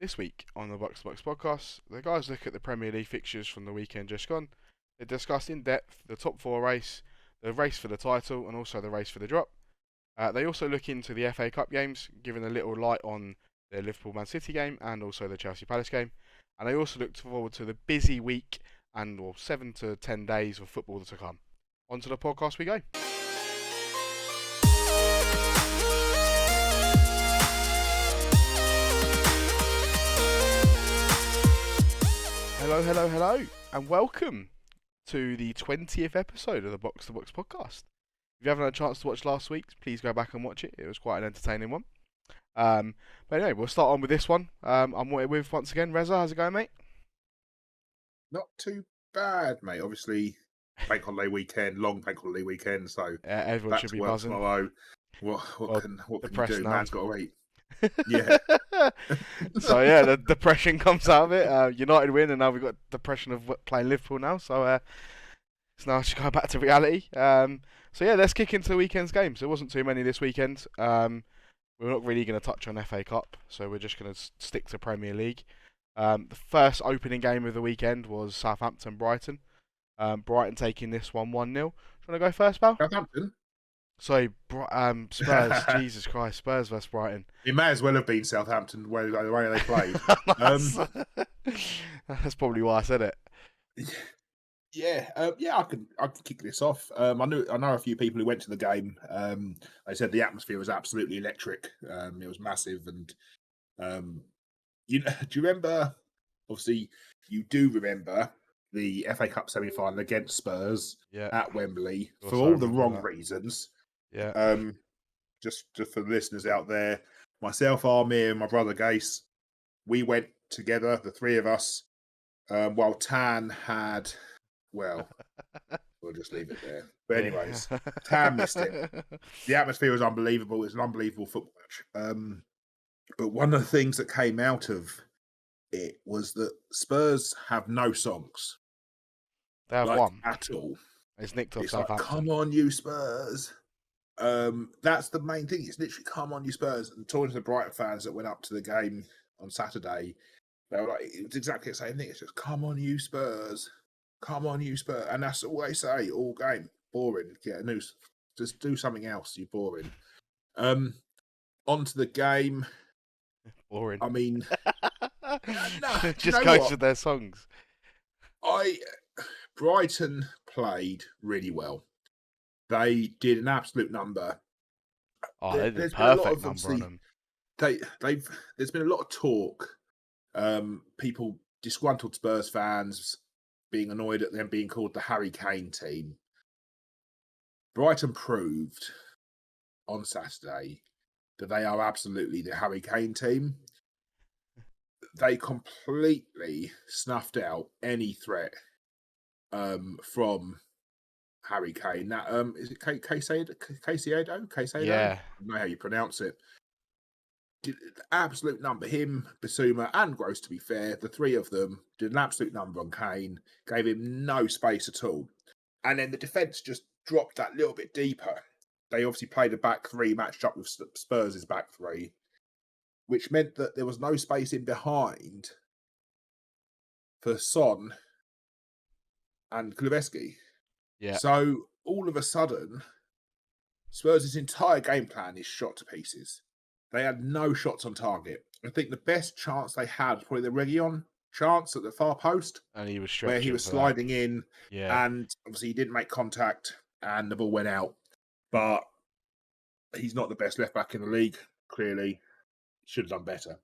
This week on the Box2Box podcast, the guys look at the Premier League fixtures from the weekend just gone. They discuss in depth the top four race, the race for the title, and also the race for the drop. They also look into the FA Cup games, giving a little light on the Liverpool Man City game and also the Chelsea Palace game. And they also look forward to the busy week and 7 to 10 days of football to come. On to the podcast we go. Hello, and welcome to the 20th episode of the Box2Box podcast. If you haven't had a chance to watch last week's, please go back and watch it. It was quite an entertaining one. But anyway, we'll start on with this one. I'm with, once again, Reza. How's it going, mate? Not too bad, mate. Obviously, bank holiday weekend, long bank holiday weekend, so Everyone should be buzzing. Tomorrow. What can you do? Now. Man's got to eat. Yeah. So yeah, the depression comes out of it. United win, and now we've got depression of playing Liverpool now. So it's now just going back to reality. So yeah, let's kick into the weekend's games. There wasn't too many this weekend. We're not really going to touch on FA Cup, so we're just going to stick to Premier League. The first opening game of the weekend was Southampton-Brighton. Brighton taking this one 1-0. Do you want to go first, pal? Southampton? Sorry, Spurs. Jesus Christ, Spurs versus Brighton. It may as well have been Southampton, the way they played. That's probably why I said it. Yeah, I can kick this off. I know a few people who went to the game. They said the atmosphere was absolutely electric. It was massive, and do you remember? Obviously, you do remember the FA Cup semi-final against Spurs at Wembley for all the wrong reasons. Yeah. Just for the listeners out there, myself, Armir, and my brother Gase, we went together, the three of us, while Tan had. Well, we'll just leave it there. But anyways, Tam missed it. The atmosphere was unbelievable. It was an unbelievable football match. But one of the things that came out of it was that Spurs have no songs. They have one. At all. It's nicked off It's Southampton. Like, come on, you Spurs. That's the main thing. It's literally, come on, you Spurs. And talking to the Brighton fans that went up to the game on Saturday, they were like, it was exactly the same thing. It's just, come on, you Spurs. Come on, you Spurs. And that's all they say all game. Boring. Get a news. Just do something else, you boring. On to the game. Boring. I mean, just goes with their songs. Brighton played really well. They did an absolute number. Oh, they did a perfect number on them. There's been a lot of talk. People, disgruntled Spurs fans, being annoyed at them being called the Harry Kane team. Brighton proved on Saturday that they are absolutely the Harry Kane team. They completely snuffed out any threat from Harry Kane. That is it Caicedo? Yeah, I don't know how you pronounce it. Did an absolute number. Him, Bissouma, and Gross, to be fair, the three of them did an absolute number on Kane, gave him no space at all. And then the defence just dropped that little bit deeper. They obviously played a back three matched up with Spurs' back three, which meant that there was no space in behind for Son and Kulusevski. Yeah. So all of a sudden, Spurs' entire game plan is shot to pieces. They had no shots on target. I think the best chance they had was probably the relegation chance at the far post. And he was where he was sliding in. Yeah. And obviously he didn't make contact and the ball went out. But he's not the best left back in the league, clearly. Should have done better.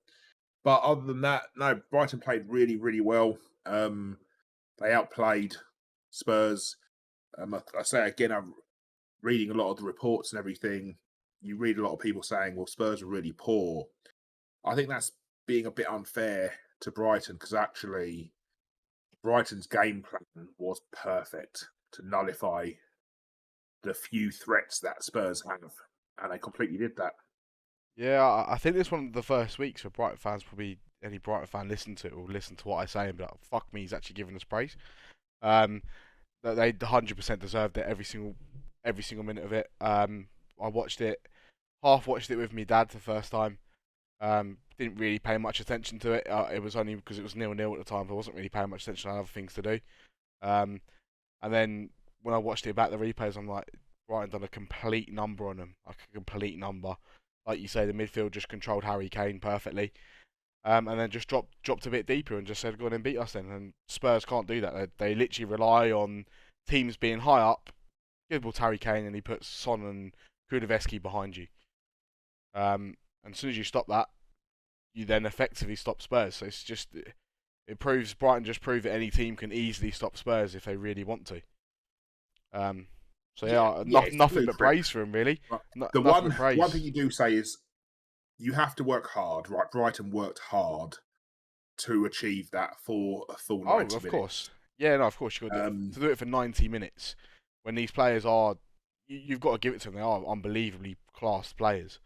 But other than that, no, Brighton played really, really well. They outplayed Spurs. I say again, I'm reading a lot of the reports and everything. You read a lot of people saying, well, Spurs were really poor. I think that's being a bit unfair to Brighton because actually Brighton's game plan was perfect to nullify the few threats that Spurs have. And they completely did that. Yeah, I think this is one of the first weeks for Brighton fans, probably any Brighton fan listen to what I say and be like, fuck me, he's actually giving us praise. That they 100% deserved it every single minute of it. I watched it, half watched it with my dad the first time, Didn't really pay much attention to it. It was only because it was 0-0 at the time. But I wasn't really paying much attention. I had other things to do. Um, and then when I watched it back, the replays, I'm like, Brighton done a complete number on them, like a complete number. Like you say, the midfield just controlled Harry Kane perfectly. And then just dropped a bit deeper and just said, go on and beat us then. And Spurs can't do that. They literally rely on teams being high up. Give the ball to Harry Kane and he puts Son and Kulusevski behind you. And as soon as you stop that, you then effectively stop Spurs. So it's just it proves Brighton just prove that any team can easily stop Spurs if they really want to. So yeah, it's nothing but blueprint. praise for him really. The Nothing but praise. one thing you do say is you have to work hard, right? Brighton worked hard to achieve that for a full 90 minutes. Of course. Yeah, no, of course you got to do it for 90 minutes when these players are. You've got to give it to them. They are unbelievably classed players.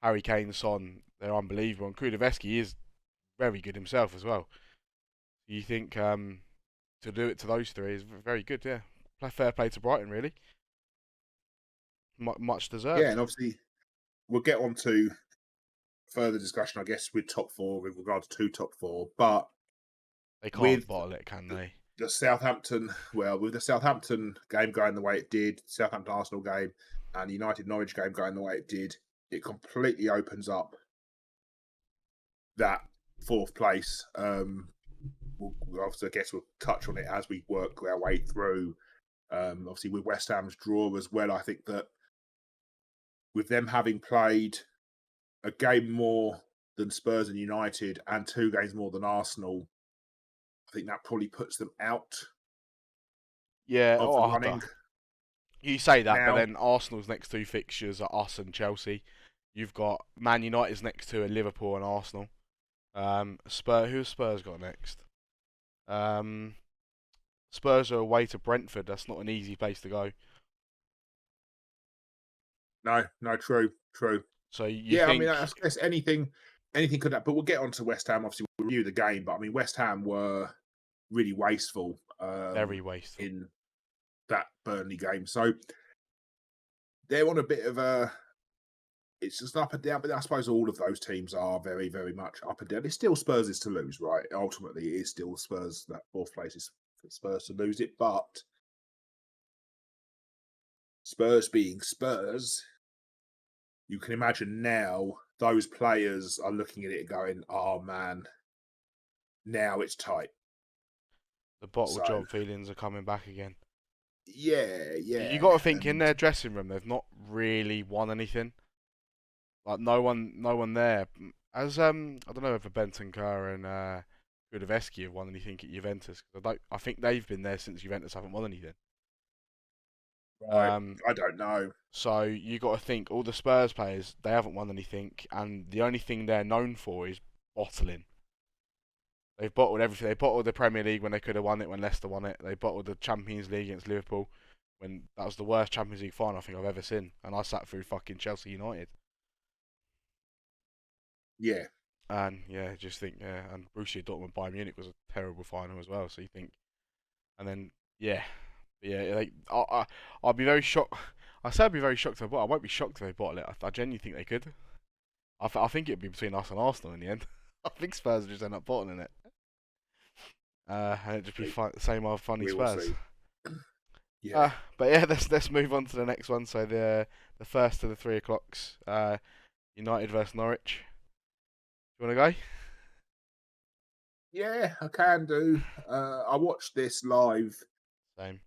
Harry Kane, Son, they're unbelievable, and Kulusevski is very good himself as well. You think to do it to those three is very good. Yeah, fair play to Brighton, really. Much deserved. Yeah, and obviously we'll get on to further discussion, I guess, with top four with regard to top four, but they can't bottle it, can they? The Southampton, with the Southampton game going the way it did, Southampton Arsenal game, and the United Norwich game going the way it did, it completely opens up that fourth place. Obviously, I guess we'll touch on it as we work our way through. Obviously, with West Ham's draw as well, I think that with them having played a game more than Spurs and United and 2 games more than Arsenal, I think that probably puts them out. Yeah, of the running. You say that, now, but then Arsenal's next 2 fixtures are us and Chelsea. You've got Man United's next 2 are Liverpool and Arsenal. Who's Spurs got next? Spurs are away to Brentford. That's not an easy place to go. No, true. So I mean, I guess anything could happen. But we'll get on to West Ham. Obviously, we'll review the game. But I mean, West Ham were really wasteful. Very wasteful in that Burnley game. So they're on a bit of a. It's just up and down, but I suppose all of those teams are very, very much up and down. It's still Spurs is to lose, right? Ultimately, it is still Spurs. That fourth place is for Spurs to lose it, but Spurs being Spurs, you can imagine now those players are looking at it and going, "Oh man, now it's tight." The bottle job feelings are coming back again. Yeah. You got to think in their dressing room, they've not really won anything. Like no one there. As I don't know if Bentancur and Kulusevski have won anything at Juventus. I think they've been there since Juventus haven't won anything. Right. I don't know. So you got to think all the Spurs players, they haven't won anything, and the only thing they're known for is bottling. They've bottled everything. They bottled the Premier League when they could have won it, when Leicester won it. They bottled the Champions League against Liverpool when that was the worst Champions League final I think I've ever seen, and I sat through fucking Chelsea United. Yeah. And just think, and Borussia Dortmund Bayern Munich was a terrible final as well. So you think, and then I'll be very shocked. I say I'd be very shocked if they bottle. I won't be shocked if they bottle it. I genuinely think they could. I think it'd be between us and Arsenal in the end. I think Spurs will just end up bottling it, and it'd just be same old funny Spurs. Yeah. But yeah, let's move on to the next one. So the first of the 3 o'clocks, United versus Norwich. You want to go? Yeah, I can do. I watched this live. Same.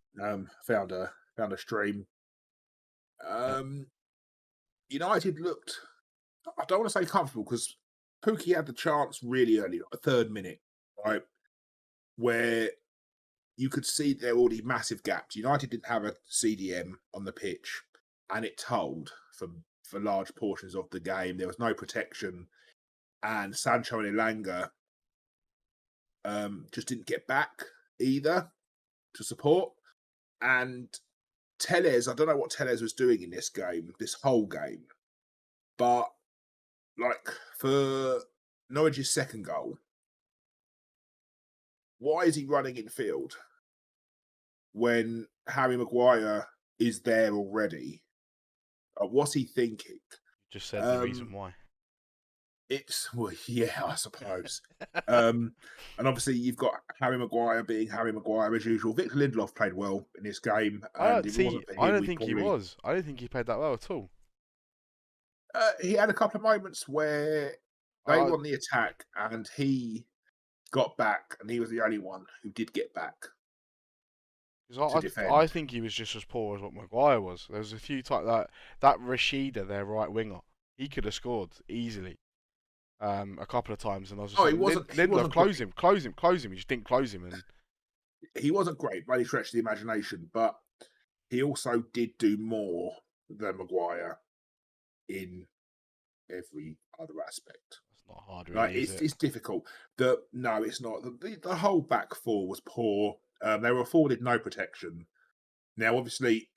Found a stream. United looked. I don't want to say comfortable because Pookie had the chance really early, like the 3rd minute, right, where you could see there were already massive gaps. United didn't have a CDM on the pitch, and it told for large portions of the game. There was no protection, and Sancho and Elanga just didn't get back either to support. And Tellez, I don't know what Tellez was doing in this whole game, but like for Norwich's second goal, why is he running in field when Harry Maguire is there already? What's he thinking? You just said the reason why. Yeah, I suppose. And obviously you've got Harry Maguire being Harry Maguire as usual. Victor Lindelof played well in this game, I and don't if it see. wasn't for I him, don't we'd think he probably. was. I don't think he played that well at all. He had a couple of moments where they I, won the attack, and he got back, and he was the only one who did get back to I defend. think he was just as poor as what Maguire was. There was a few times that Rashida, their right winger, he could have scored easily. A couple of times, and I was just Oh, like, he Lindelof, wasn't great. close him. He just didn't close him, and He wasn't great by any stretch of the imagination, but he also did do more than Maguire in every other aspect. that's not hard, Like really, is it? it's difficult. No, it's not. The whole back four was poor. They were afforded no protection. Now, obviously,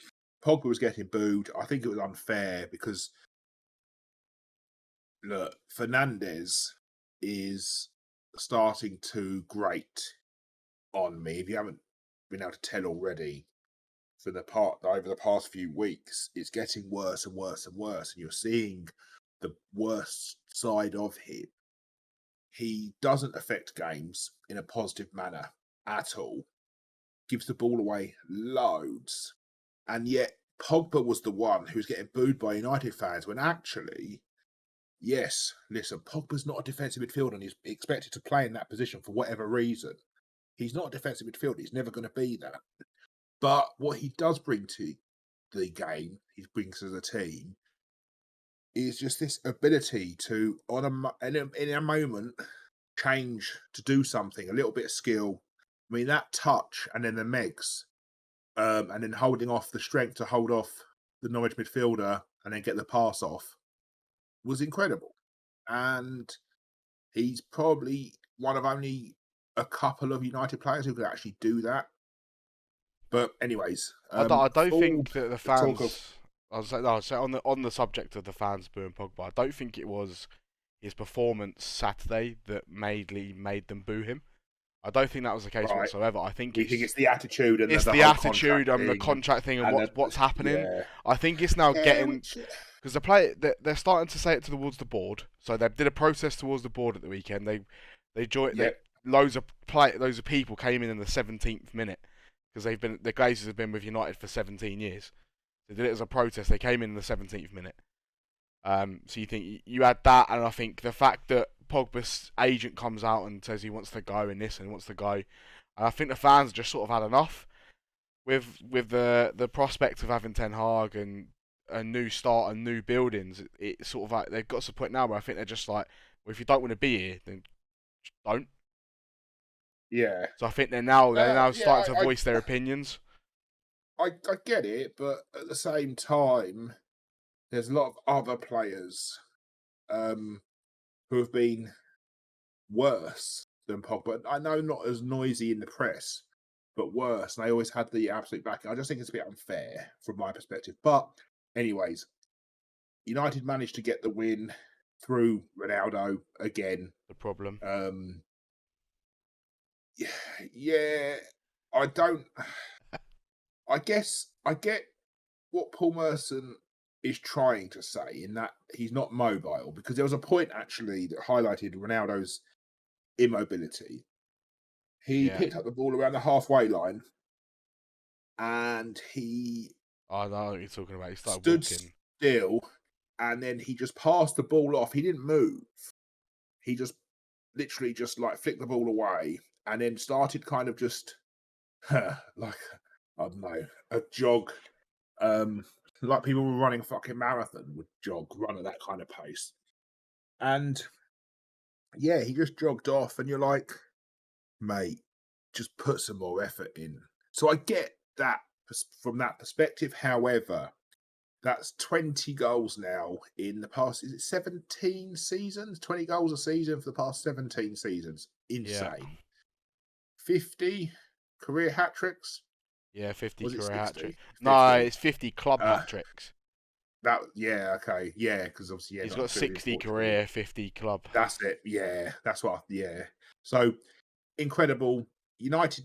Pogba was getting booed. I think it was unfair because look, Fernandez is starting to grate on me. If you haven't been able to tell already, over the past few weeks, it's getting worse and worse and worse, and you're seeing the worst side of him. He doesn't affect games in a positive manner at all. Gives the ball away loads, and yet Pogba was the one who was getting booed by United fans when actually, yes, listen, Pogba's not a defensive midfielder and he's expected to play in that position for whatever reason. He's not a defensive midfielder. He's never going to be that. But what he does bring to the game, he brings as a team, is just this ability to, in a moment, change to do something, a little bit of skill. I mean, that touch and then the Megs, and then holding off the strength to hold off the Norwich midfielder and then get the pass off was incredible. And he's probably one of only a couple of United players who could actually do that. But anyways, I don't full think that the talk of fans. I'll say on the subject of the fans booing Pogba, I don't think it was his performance Saturday that made them boo him. I don't think that was the case right. whatsoever. I think You think it's the attitude and it's the the whole attitude contract and the thing, contract thing and and what's happening. yeah, I think it's now yeah, getting which because they're starting to say it towards the board. So they did a protest towards the board at the weekend. They joined. yeah, Loads of people came in the 17th minute because the Glazers have been with United for 17 years. They did it as a protest. They came in the 17th minute. So you think you add that, and I think the fact that Pogba's agent comes out and says he wants to go and this and he wants to go, and I think the fans just sort of had enough with the prospect of having Ten Hag and a new start and new buildings. It's sort of like they've got to the point now where I think they're just like, well, if you don't want to be here, then just don't. yeah. So I think they're now Yeah, starting to voice their opinions. I get it, but at the same time, there's a lot of other players who have been worse than Pogba. I know not as noisy in the press, but worse. And they always had the absolute backing. I just think it's a bit unfair from my perspective. But, anyways, United managed to get the win through Ronaldo again. The problem. Yeah, yeah. I don't. I guess I get what Paul Merson is trying to say in that he's not mobile because there was a point actually that highlighted Ronaldo's immobility. He Yeah, picked up the ball around the halfway line and he I know what you're talking about. He started stood walking. still and then he just passed the ball off. He didn't move. He just literally just like flicked the ball away and then started kind of just like I don't know, a jog. Like people were running a fucking marathon would run at that kind of pace. And yeah, he just jogged off, and you're like, mate, just put some more effort in. So I get that from that perspective. However, that's 20 goals now in the past. Is it 17 seasons? 20 goals a season for the past 17 seasons. Yeah, Insane. 50 career hat tricks. yeah, 50 Was it career hat 60? trick. No, 50. it's 50 club hat tricks. Okay, yeah, because obviously, yeah, He's not got including 60 Portugal. career, 50 club. That's it. Yeah, that's what. Yeah. So incredible. United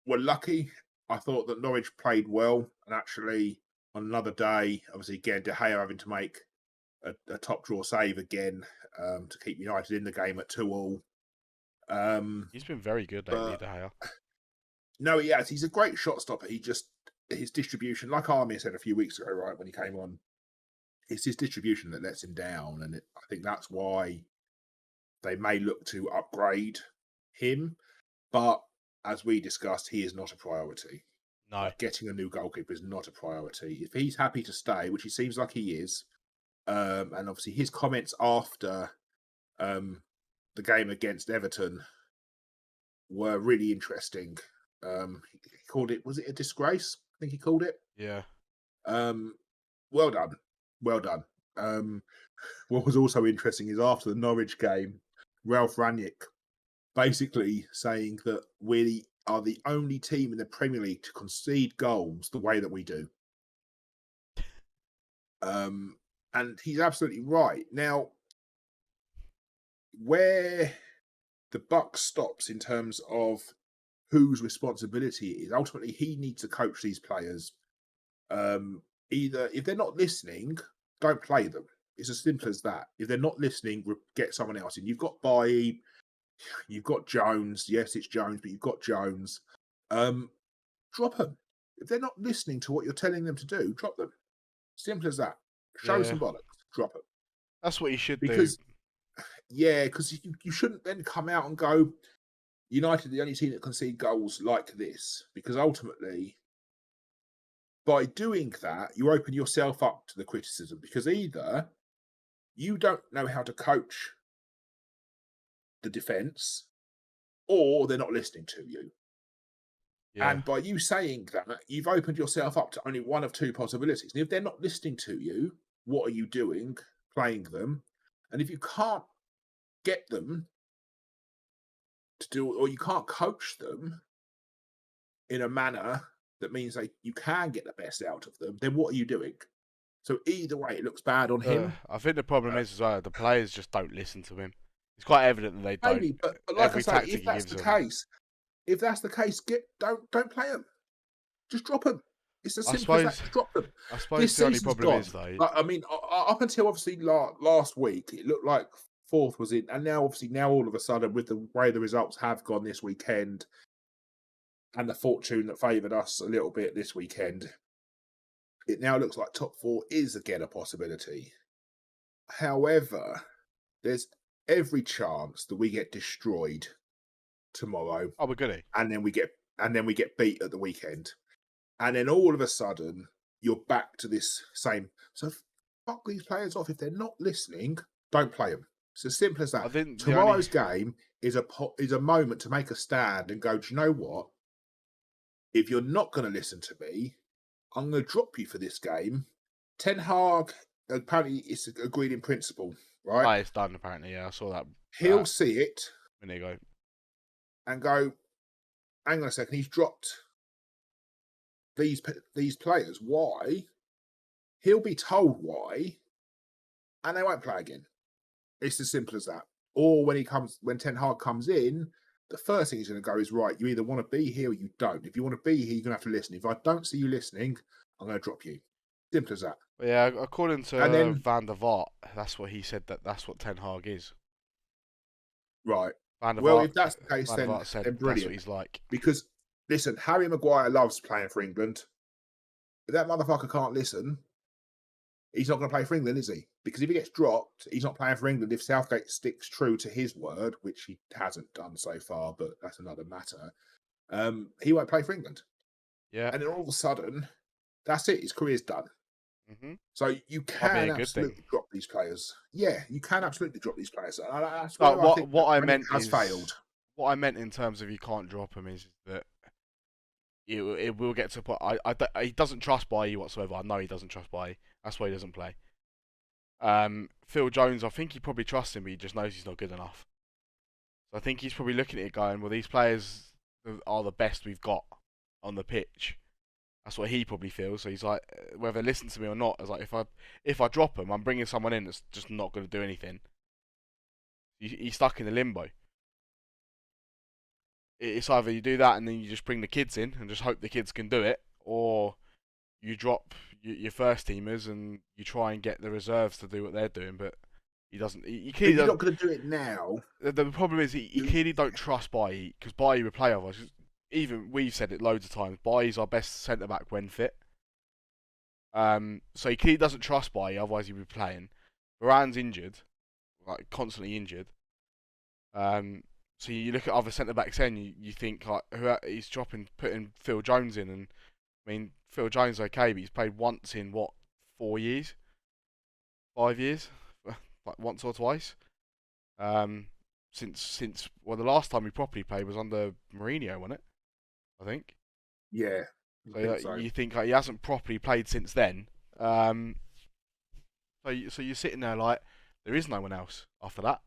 were lucky. I thought that Norwich played well, and actually on another day, obviously again De Gea having to make a top draw save again to keep United in the game at 2-2. He's been very good lately, But De Gea. no, he has. He's a great shot stopper. His distribution, like Army said a few weeks ago, right, when he came on, it's his distribution that lets him down. And I think that's why they may look to upgrade him. But as we discussed, he is not a priority. No. Like, getting a new goalkeeper is not a priority. If he's happy to stay, which he seems like he is, and obviously his comments after the game against Everton were really interesting. He called it, was it a disgrace? I think he called it. Yeah. Well done. Well done. What was also interesting is after the Norwich game, Ralph Rangnick basically saying that we are the only team in the Premier League to concede goals the way that we do. And he's absolutely right. Now, where the buck stops in terms of whose responsibility it is, ultimately he needs to coach these players. Either if they're not listening, don't play them. It's as simple as that. If they're not listening, get someone else in. You've got Bailly, you've got Jones. Yes, it's Jones, but you've got Jones. Drop them. If they're not listening to what you're telling them to do, drop them. Simple as that. Show some bollocks. Drop them. That's what you should do. Yeah, because you shouldn't then come out and go, United are the only team that concede goals like this. Because ultimately, by doing that, you open yourself up to the criticism. Because either you don't know how to coach the defence, or they're not listening to you. Yeah. And by you saying that, you've opened yourself up to only one of two possibilities. And if they're not listening to you, what are you doing? Playing them. And if you can't get them to do, or you can't coach them in a manner that means you can get the best out of them, then what are you doing? So either way, it looks bad on him. I think the problem is as well, the players just don't listen to him. It's quite evident that they don't. Maybe, but like I say, if that's the case, don't play them. Just drop them. It's as simple as that. Just drop them. I suppose the only problem is though. I mean, up until obviously last week, it looked like fourth was in, and now all of a sudden, with the way the results have gone this weekend, and the fortune that favoured us a little bit this weekend, it now looks like top four is again a possibility. However, there's every chance that we get destroyed tomorrow. Oh, we're good. And then we get beat at the weekend. And then all of a sudden, you're back to this same. So fuck these players off. If they're not listening, don't play them. It's as simple as that. Tomorrow's game is a moment to make a stand and go, do you know what? If you're not going to listen to me, I'm going to drop you for this game. Ten Hag, apparently it's agreed in principle, right? Oh, it's done apparently, yeah. I saw that. He'll see it. A minute ago. And go, hang on a second, he's dropped these players. Why? He'll be told why, and they won't play again. It's as simple as that. Or when Ten Hag comes in, the first thing he's going to go is, right, you either want to be here or you don't. If you want to be here, you're going to have to listen. If I don't see you listening, I'm going to drop you. Simple as that. Yeah, according to Van der Vaart, that's what he said, that's what Ten Hag is. Right. Well, if that's the case, then brilliant. That's what he's like. Because, listen, Harry Maguire loves playing for England. If that motherfucker can't listen, he's not going to play for England, is he? Because if he gets dropped, he's not playing for England. If Southgate sticks true to his word, which he hasn't done so far, but that's another matter, he won't play for England. Yeah. And then all of a sudden, that's it. His career's done. Mm-hmm. So you can absolutely drop these players. Yeah, you can absolutely drop these players. That's what I meant has failed. What I meant in terms of you can't drop him is that it will get to a point. He doesn't trust Bailly whatsoever. I know he doesn't trust Bailly. That's why he doesn't play. Phil Jones, I think he probably trusts him, but he just knows he's not good enough. So I think he's probably looking at it going, well, these players are the best we've got on the pitch. That's what he probably feels. So he's like, whether they listen to me or not, it's like if I drop him, I'm bringing someone in that's just not going to do anything. He's stuck in a limbo. It's either you do that and then you just bring the kids in and just hope the kids can do it, or you drop your first teamers and you try and get the reserves to do what they're doing, but he doesn't. He But clearly you're doesn't. not going to do it now. The problem is he clearly don't trust Bailly because Bailly would play otherwise. Even we've said it loads of times. Bailly's our best centre back when fit. So he clearly doesn't trust Bailly, otherwise he'd be playing. Varane's injured, like constantly injured. So you look at other centre backs, then you think like he's putting Phil Jones in, and I mean Phil Jones okay, but he's played once in what 4 years, 5 years, like once or twice. Since well, the last time he properly played was under Mourinho, wasn't it? I think. Yeah, So, I think so. you think he hasn't properly played since then. So you're sitting there like there is no one else after that.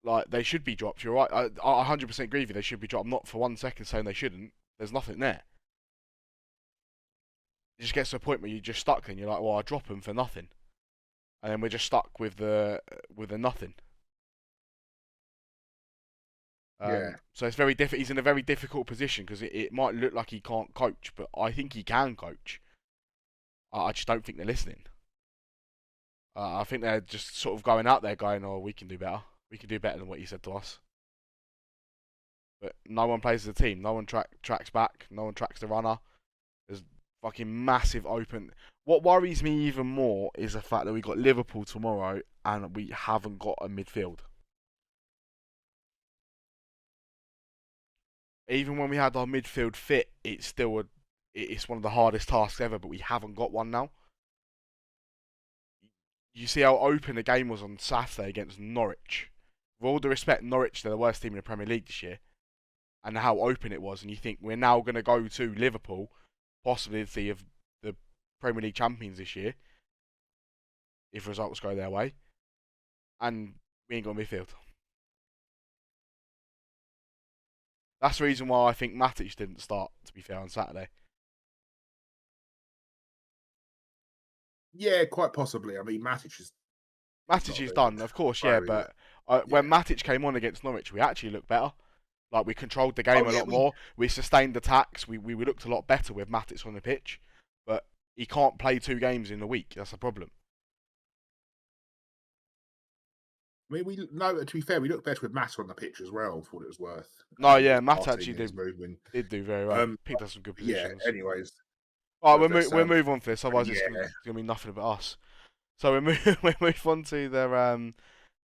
Like they should be dropped. You're right. I 100% agree with you. They should be dropped. I'm not for 1 second saying they shouldn't. There's nothing there. It just gets to a point where you're just stuck and you're like, well, I'll drop them for nothing, and then we're just stuck with the nothing. Yeah. So it's very He's in a very difficult position because it might look like he can't coach, but I think he can coach. I just don't think they're listening. I think they're just sort of going out there going, "Oh, we can do better. We can do better than what you said to us." But no one plays as a team. No one tracks back. No one tracks the runner. There's fucking massive open. What worries me even more is the fact that we got Liverpool tomorrow and we haven't got a midfield. Even when we had our midfield fit, it's one of the hardest tasks ever. But we haven't got one now. You see how open the game was on Saturday against Norwich. With all the respect, Norwich, they're the worst team in the Premier League this year, and how open it was. And you think we're now going to go to Liverpool, possibility of the Premier League champions this year, if results go their way, and we ain't got midfield. That's the reason why I think Matic didn't start, to be fair, on Saturday. Yeah, quite possibly. I mean, Matic is done, of course, yeah, but when Matic came on against Norwich, we actually looked better. Like, we controlled the game a lot more. We sustained attacks. We looked a lot better with Matic on the pitch. But he can't play 2 games in a week. That's a problem. I mean, to be fair, we looked better with Matt on the pitch as well, for what it was worth. No, yeah, Matt actually did do very well. Picked up some good positions. Yeah, anyways. All right, we'll move on for this, otherwise it's going to be nothing about us. So we move on to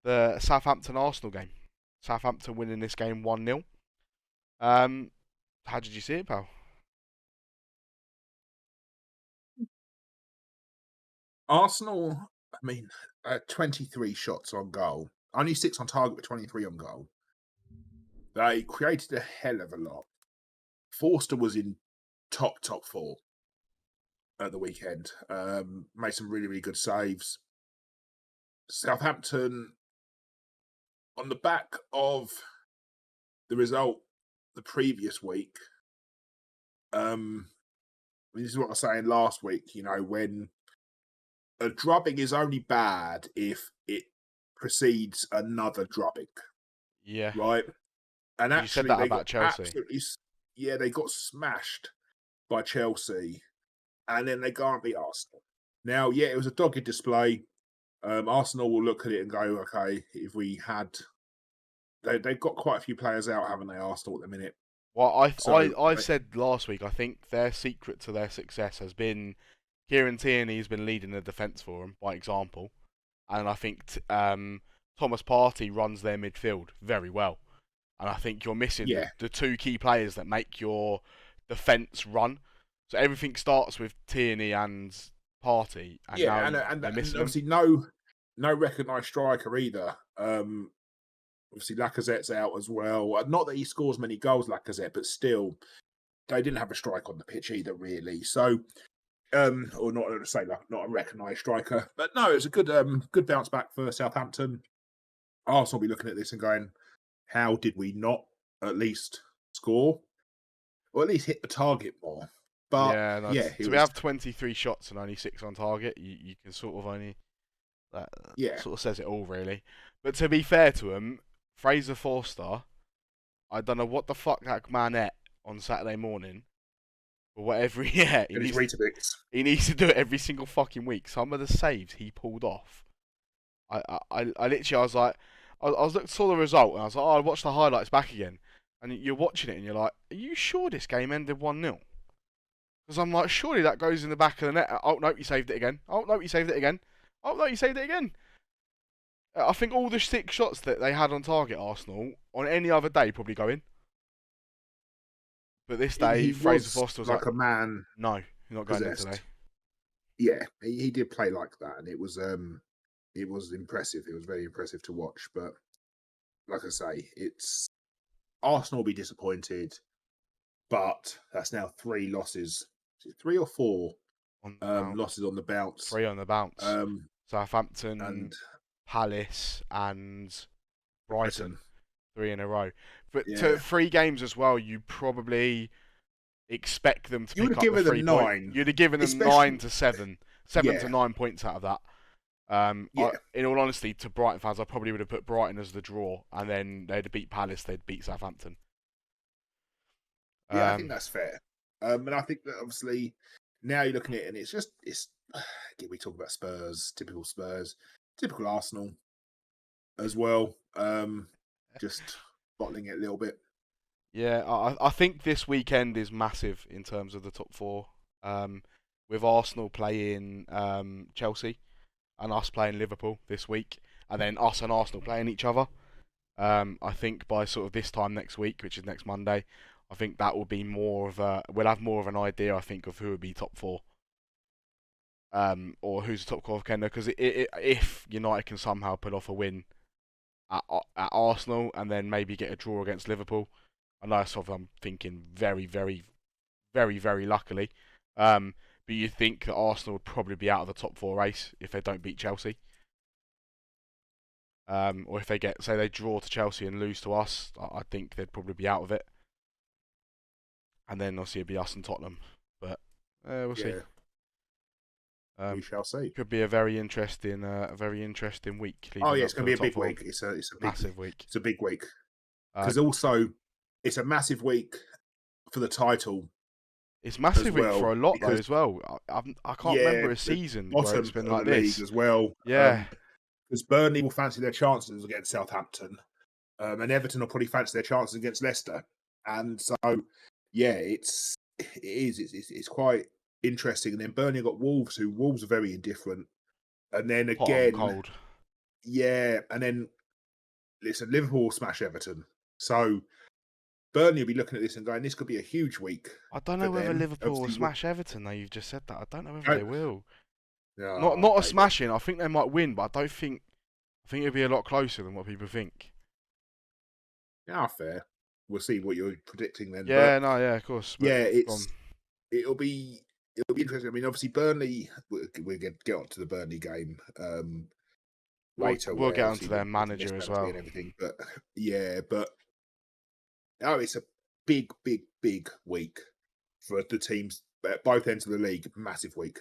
the Southampton Arsenal game. Southampton winning this game 1-0. How did you see it, pal? Arsenal, I mean, 23 shots on goal. Only 6 on target, but 23 on goal. They created a hell of a lot. Forster was in top 4 at the weekend. Made some really, really good saves. Southampton, on the back of the result the previous week, this is what I was saying last week, when a drubbing is only bad if it precedes another drubbing. Yeah. Right? And actually, you said that about Chelsea. They got smashed by Chelsea, and then they can't beat Arsenal. Now, it was a dogged display. Arsenal will look at it and go, okay, if we had... They've got quite a few players out, haven't they, Arsenal, at the minute? Well, I've said last week, I think their secret to their success has been Kieran Tierney's been leading the defence for them, by example. And I think Thomas Partey runs their midfield very well. And I think you're missing the 2 key players that make your defence run. So everything starts with Tierney and Partey. And and obviously no recognised striker either. Obviously Lacazette's out as well. Not that he scores many goals, Lacazette, but still, they didn't have a striker on the pitch either, really. So, or not to say not a recognised striker, but no, it was a good bounce back for Southampton. Arsenal will be looking at this and going, how did we not at least score, or at least hit the target more? But so we have 23 shots and only 6 on target. You can sort of only sort of says it all, really. But to be fair to him, Fraser Forster, I don't know what the fuck that man ate on Saturday morning, or whatever. Yeah, And his Weetabix. he needs to do it every single fucking week. Some of the saves he pulled off. I literally, I was like, saw the result and I was like, oh, I'll watch the highlights back again. And you're watching it and you're like, are you sure this game ended 1-0? Because I'm like, surely that goes in the back of the net. Oh, no, you saved it again. Oh, no, you saved it again. Oh, no, you saved it again. I think all the 6 shots that they had on target, Arsenal, on any other day probably go in. But this day, He Fraser was Foster was like a man no, you're not going in possessed. today. Yeah, he did play like that, and it was impressive. It was very impressive to watch. But like I say, it's Arsenal will be disappointed, but that's now 3 losses. Is it 3 or 4 losses on the bounce? 3 on the bounce. Southampton, and Palace, and Brighton. 3 in a row. But Yeah. to 3 games as well, you probably expect them to You would pick have up the given 3 them points. 9. You'd have given them Especially- 9 to 7. 7 Yeah. to 9 points out of that. Yeah. In all honesty, to Brighton fans, I probably would have put Brighton as the draw, and then they'd beat Palace, they'd beat Southampton. Yeah, I think that's fair. And I think that obviously now you're looking at it, and it's again, we talk about Spurs, typical Arsenal as well. Just bottling it a little bit. Yeah, I think this weekend is massive in terms of the top 4. With Arsenal playing Chelsea and us playing Liverpool this week, and then us and Arsenal playing each other. I think by sort of this time next week, which is next Monday, I think that will be we'll have more of an idea, I think, of who would be top 4. Or who's the top 4 contender, because if United can somehow pull off a win at Arsenal and then maybe get a draw against Liverpool, I know that's what I'm thinking very, very, very, very luckily. But you think that Arsenal would probably be out of the top 4 race if they don't beat Chelsea. Or if they say they draw to Chelsea and lose to us, I think they'd probably be out of it. And then obviously it'd be us and Tottenham. But we'll see. We shall see. Could be a very interesting week. Oh yeah, it's going to be a big week. It's a massive week. It's a big week because also it's a massive week for the title. It's massive week for a lot though as well. I can't remember a season where it's been like this as well. Yeah, because Burnley will fancy their chances against Southampton, and Everton will probably fancy their chances against Leicester. And so, yeah, it's quite interesting. And then Burnley got Wolves, who Wolves are very indifferent. And then again, cold. Yeah, and then listen, Liverpool will smash Everton. So Burnley will be looking at this and going, "This could be a huge week." I don't know whether Liverpool will smash Everton though. You've just said that. I don't know whether they will. No, not a smashing. I think they might win, but I think it'll be a lot closer than what people think. Yeah, fair. We'll see what you're predicting then. Yeah, of course. Yeah, it'll be interesting. I mean, obviously Burnley. We'll get on to the Burnley game later. We'll get onto their manager as well and everything. But yeah, it's a big week for the teams at both ends of the league. Massive week.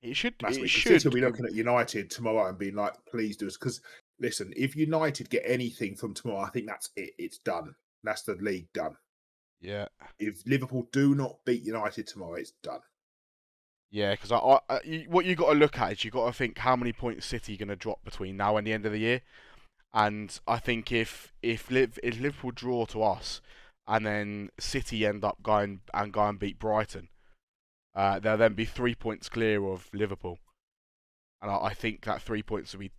It should. City will be looking at United tomorrow and being like, "Please do us." Because listen, if United get anything from tomorrow, I think that's it. It's done. That's the league done. Yeah. If Liverpool do not beat United tomorrow, it's done. Yeah, because what you got to look at is you got to think how many points City are going to drop between now and the end of the year. And I think if Liverpool draw to us, and then City end up going and beat Brighton, they'll then be 3 points clear of Liverpool. And I think that 3 points will be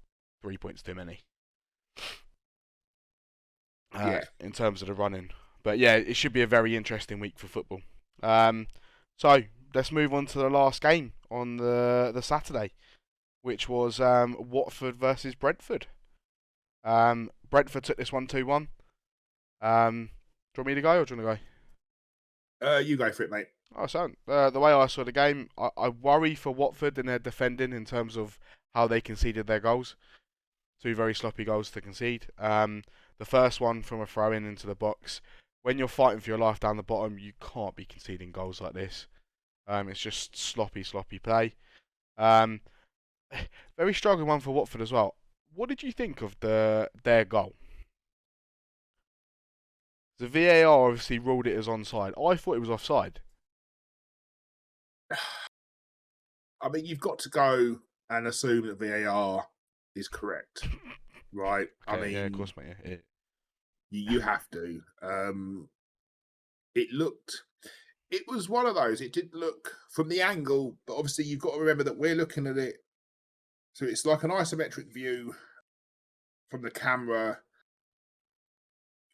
3 points too many. In terms of the running. But yeah, it should be a very interesting week for football. So let's move on to the last game on the Saturday, which was Watford versus Brentford. Brentford took this one 2-1. Do you want me to go or do you want to go? You go for it, mate. Oh, so the way I saw the game, I worry for Watford and their defending in terms of how they conceded their goals. 2 very sloppy goals to concede. The first one from a throw-in into the box. When you're fighting for your life down the bottom, you can't be conceding goals like this. It's just sloppy play. Very struggling one for Watford as well. What did you think of their goal? The VAR obviously ruled it as onside. I thought it was offside. I mean, you've got to go and assume that VAR is correct, right? I Okay, yeah, of mean, course, mate. Yeah. you have to. It looked, it was one of those. It did look from the angle, but obviously you've got to remember that we're looking at it. So it's like an isometric view from the camera.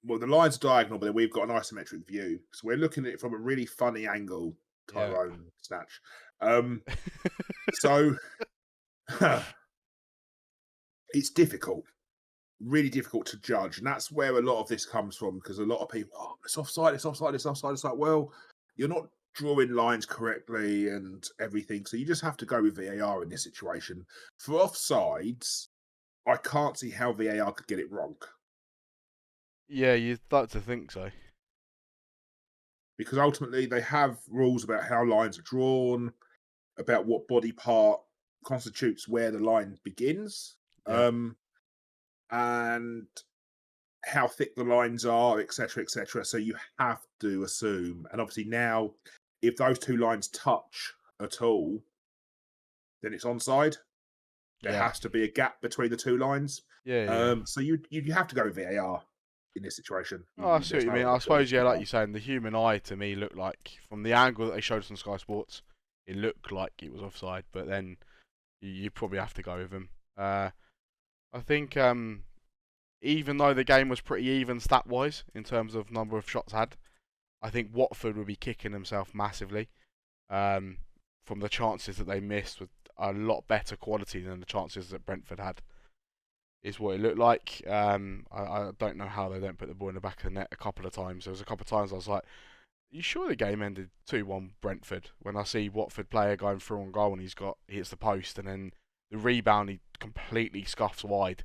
Well, the line's diagonal, but then we've got an isometric view. So we're looking at it from a really funny angle, Yeah. Tyrone Snatch. So it's difficult, really difficult to judge. And that's where a lot of this comes from because a lot of people, oh, it's offside, it's offside, it's offside. It's like, well, you're not drawing lines correctly and everything. So you just have to go with VAR in this situation. For offsides, I can't see how VAR could get it wrong Yeah, you'd like to think so. because ultimately they have rules about how lines are drawn, about what body part constitutes where the line begins, Yeah. and how thick the lines are, etc., etc. So you have to assume, and obviously now, if those two lines touch at all, then it's onside. There Yeah. has to be a gap between the two lines. Yeah, yeah. So you have to go with VAR in this situation. Oh, I see what There's you no mean. other I option. suppose, yeah, like you're saying, the human eye to me looked like, from the angle that they showed us on Sky Sports, it looked like it was offside, but then you probably have to go with them. I think even though the game was pretty even stat-wise in terms of number of shots had, I think Watford would be kicking themselves massively from the chances that they missed with a lot better quality than the chances that Brentford had. Is what it looked like. I don't know how they don't put the ball in the back of the net a couple of times. There was a couple of times I was like, "You sure the game ended 2-1 Brentford?" When I see Watford player going through on goal and he hits the post and then the rebound he completely scuffs wide.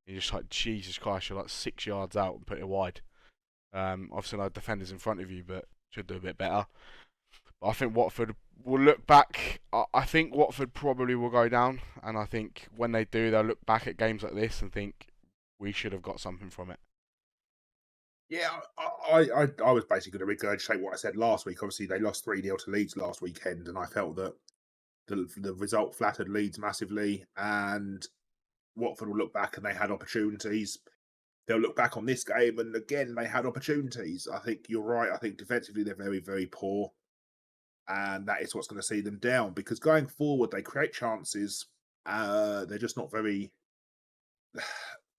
You're just like, Jesus Christ, you're like 6 yards out and put it wide. Obviously, no defenders in front of you, but should do a bit better. I think Watford will look back. I think Watford probably will go down, and I think when they do, they'll look back at games like this and think we should have got something from it. Yeah, I was basically going to regurgitate what I said last week. Obviously, they lost 3-0 to Leeds last weekend, and I felt that the result flattered Leeds massively. And Watford will look back and they had opportunities. They'll look back on this game, and again, they had opportunities. I think you're right. I think defensively, they're very, very poor. And that is what's going to see them down because going forward, they create chances. They're just not very.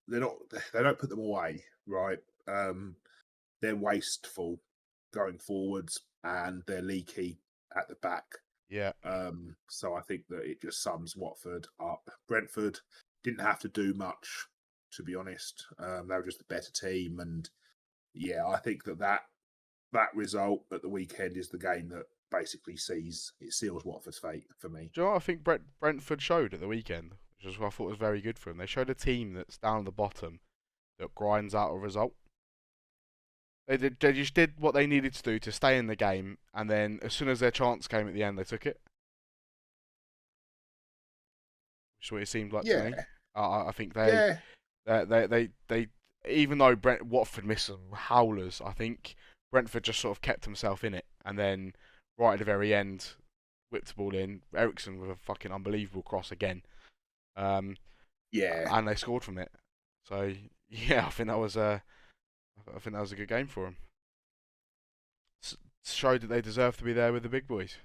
They're not. They don't put them away, right? They're wasteful going forwards, and they're leaky at the back. Yeah, So I think that it just sums Watford up. Brentford didn't have to do much, to be honest. They were just a better team, and yeah, I think that result at the weekend is the game that basically seals Watford's fate for me. do you know what I think Brentford showed at the weekend, which is what I thought was very good for them. They showed a team that's down at the bottom that grinds out a result. They just did what they needed to do to stay in the game, and then as soon as their chance came at the end, they took it. Which is what it seemed like to Yeah, me. I think yeah, they even though Watford missed some howlers, I think Brentford just sort of kept himself in it, and then right at the very end, whipped the ball in. Ericsson with a fucking unbelievable cross again, um, yeah, and they scored from it. So yeah, I think that was a good game for them. Showed that they deserve to be there with the big boys.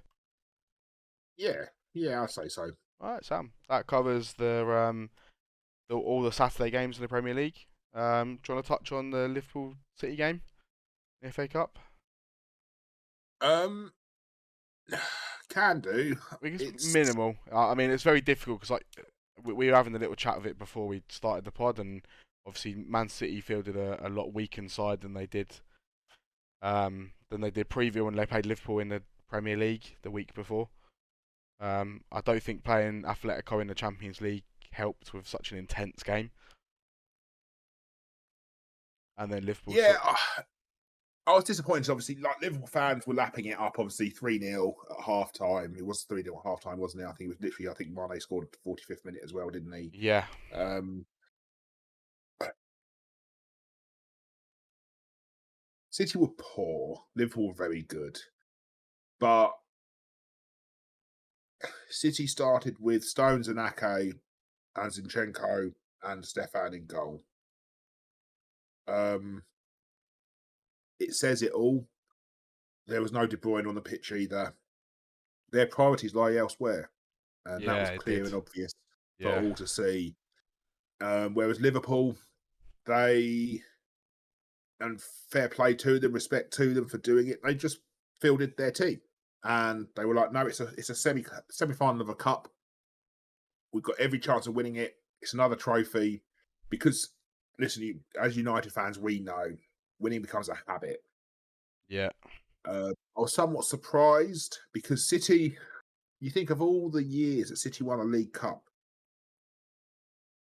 yeah, yeah. I'd say so. All right, Sam. That covers all the Saturday games in the Premier League. Do you want to touch on the Liverpool City game, the FA Cup? Um, can do. I think it's It's minimal. I mean, it's very difficult because like we were having a little chat of it before we started the pod, and obviously Man City fielded a lot weaker side than they did preview when they played Liverpool in the Premier League the week before. I don't think playing Atletico in the Champions League helped with such an intense game, and then Liverpool yeah. sort. I was disappointed. Obviously, like Liverpool fans were lapping it up. Obviously, 3-0 at half time. It was 3-0 at half time, wasn't it? I think it was literally. I think Mane scored at the 45th minute as well, didn't he? Yeah, Um, City were poor. Liverpool were very good, but City started with Stones and Ake and Zinchenko and Stefan in goal. It says it all. There was no De Bruyne on the pitch either. Their priorities lie elsewhere, and that was it clear did. and obvious for Yeah, all to see. Whereas Liverpool, they, and fair play to them, respect to them for doing it, they just fielded their team, and they were like, "No, it's a semi final of a cup. We've got every chance of winning it. It's another trophy." Because listen, as United fans, we know winning becomes a habit. yeah, I was somewhat surprised because City, you think of all the years that City won a League Cup,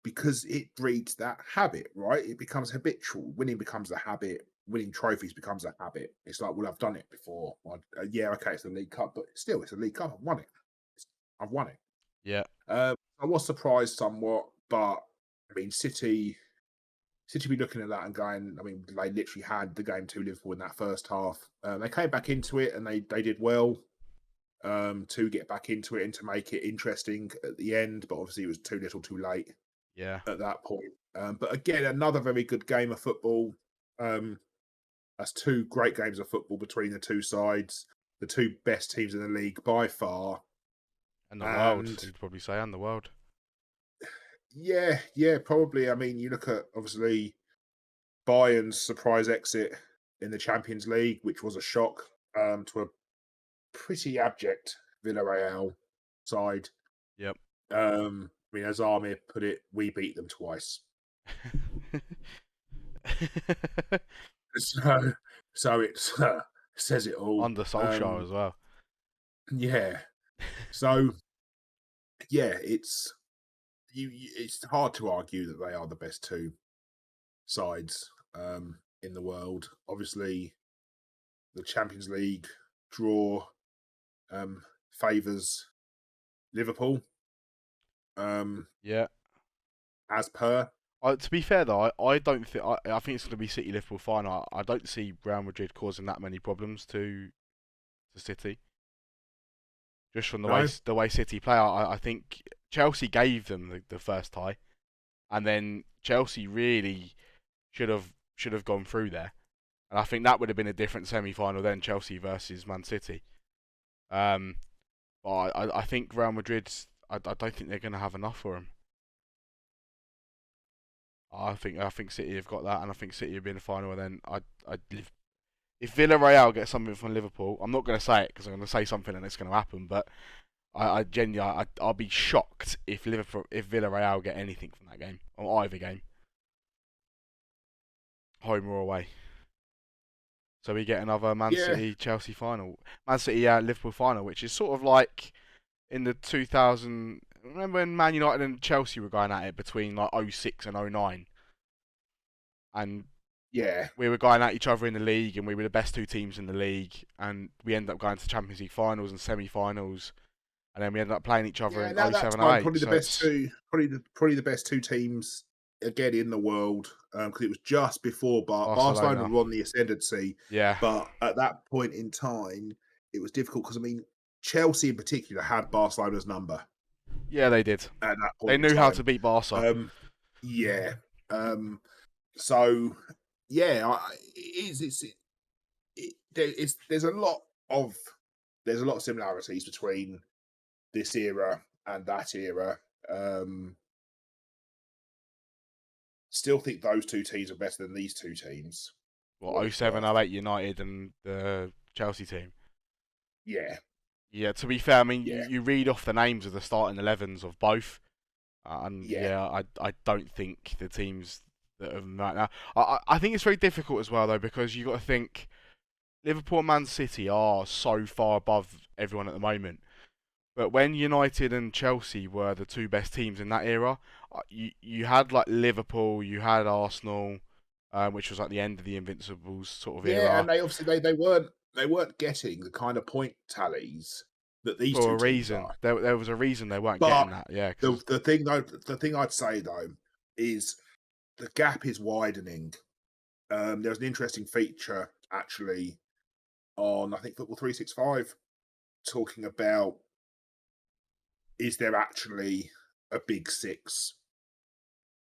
because it breeds that habit, right? It becomes habitual. Winning becomes a habit. Winning trophies becomes a habit. It's like, well, I've done it before. Yeah, okay, it's the League Cup, but still, it's a League Cup. I've won it. I've won it. yeah, I was surprised somewhat, but I mean, City be looking at that and going, I mean, they literally had the game to Liverpool in that first half. They came back into it and they did well to get back into it and to make it interesting at the end, but obviously it was too little too late yeah, at that point. But again, another very good game of football. That's two great games of football between the two sides, the two best teams in the league by far. and the world. And You'd probably say, and the world. yeah, probably. I mean, you look at obviously Bayern's surprise exit in the Champions League, which was a shock to a pretty abject Villarreal side. Yep. I mean, as Armir put it, we beat them twice. So it's says it all. Under Solskjaer as well. Yeah. So yeah, it's hard to argue that they are the best two sides in the world. Obviously, the Champions League draw favours Liverpool. Yeah. As per. To be fair though, I don't think I think it's going to be City Liverpool final. I don't see Real Madrid causing that many problems to City. Just from No. the way City play, I think Chelsea gave them the first tie, and then Chelsea really should have gone through there, and I think that would have been a different semi-final then, Chelsea versus Man City. But I think Real Madrid's I don't think they're going to have enough for them. I think City have got that, and I think City will be in the final. And then if Villarreal get something from Liverpool, I'm not going to say it because I'm going to say something and it's going to happen. But I genuinely, I'll be shocked if Villarreal get anything from that game or either game, home or away. So we get another Man City Chelsea final, Man City Liverpool final, which is sort of like in the 2000. Remember when Man United and Chelsea were going at it between like 06 and 09? And yeah, we were going at each other in the league, and we were the best two teams in the league, and we ended up going to Champions League finals and semi-finals, and then we ended up playing each other in 07 and 08. Probably the best two, probably the best two teams again in the world, because it was just before Barcelona were on the ascendancy. Yeah, but at that point in time, it was difficult because I mean, Chelsea in particular had Barcelona's number. Yeah, they did. At that point, they knew how to beat Barca. Yeah. So yeah, there's a lot of similarities between this era and that era. Still think those two teams are better than these two teams. What, 07, 08 United and the Chelsea team? Yeah. Yeah, to be fair, I mean, you read off the names of the starting 11s of both, and I don't think the teams that have right now. I think it's very difficult as well, though, because you've got to think Liverpool and Man City are so far above everyone at the moment. But when United and Chelsea were the two best teams in that era, you had like Liverpool, you had Arsenal, which was like the end of the Invincibles sort of era. Yeah, and they obviously they weren't getting the kind of point tallies that these for two a reason. Teams are. There was a reason they weren't getting that. Yeah. The thing I'd say though is the gap is widening. There's an interesting feature actually on I think Football 365 talking about is there actually a big six,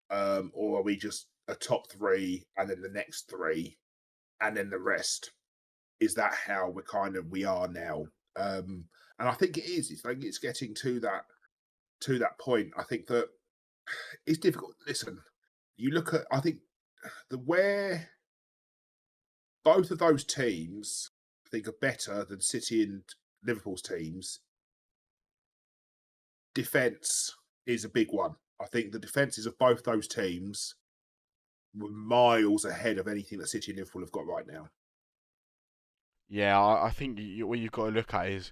or are we just a top three and then the next three and then the rest? Is that how we are now? And I think it is. It's like it's getting to that point. I think that it's difficult. Listen, you look at. I think where both of those teams, I think, are better than City and Liverpool's teams. Defense is a big one. I think the defenses of both those teams were miles ahead of anything that City and Liverpool have got right now. Yeah, I think what you've got to look at is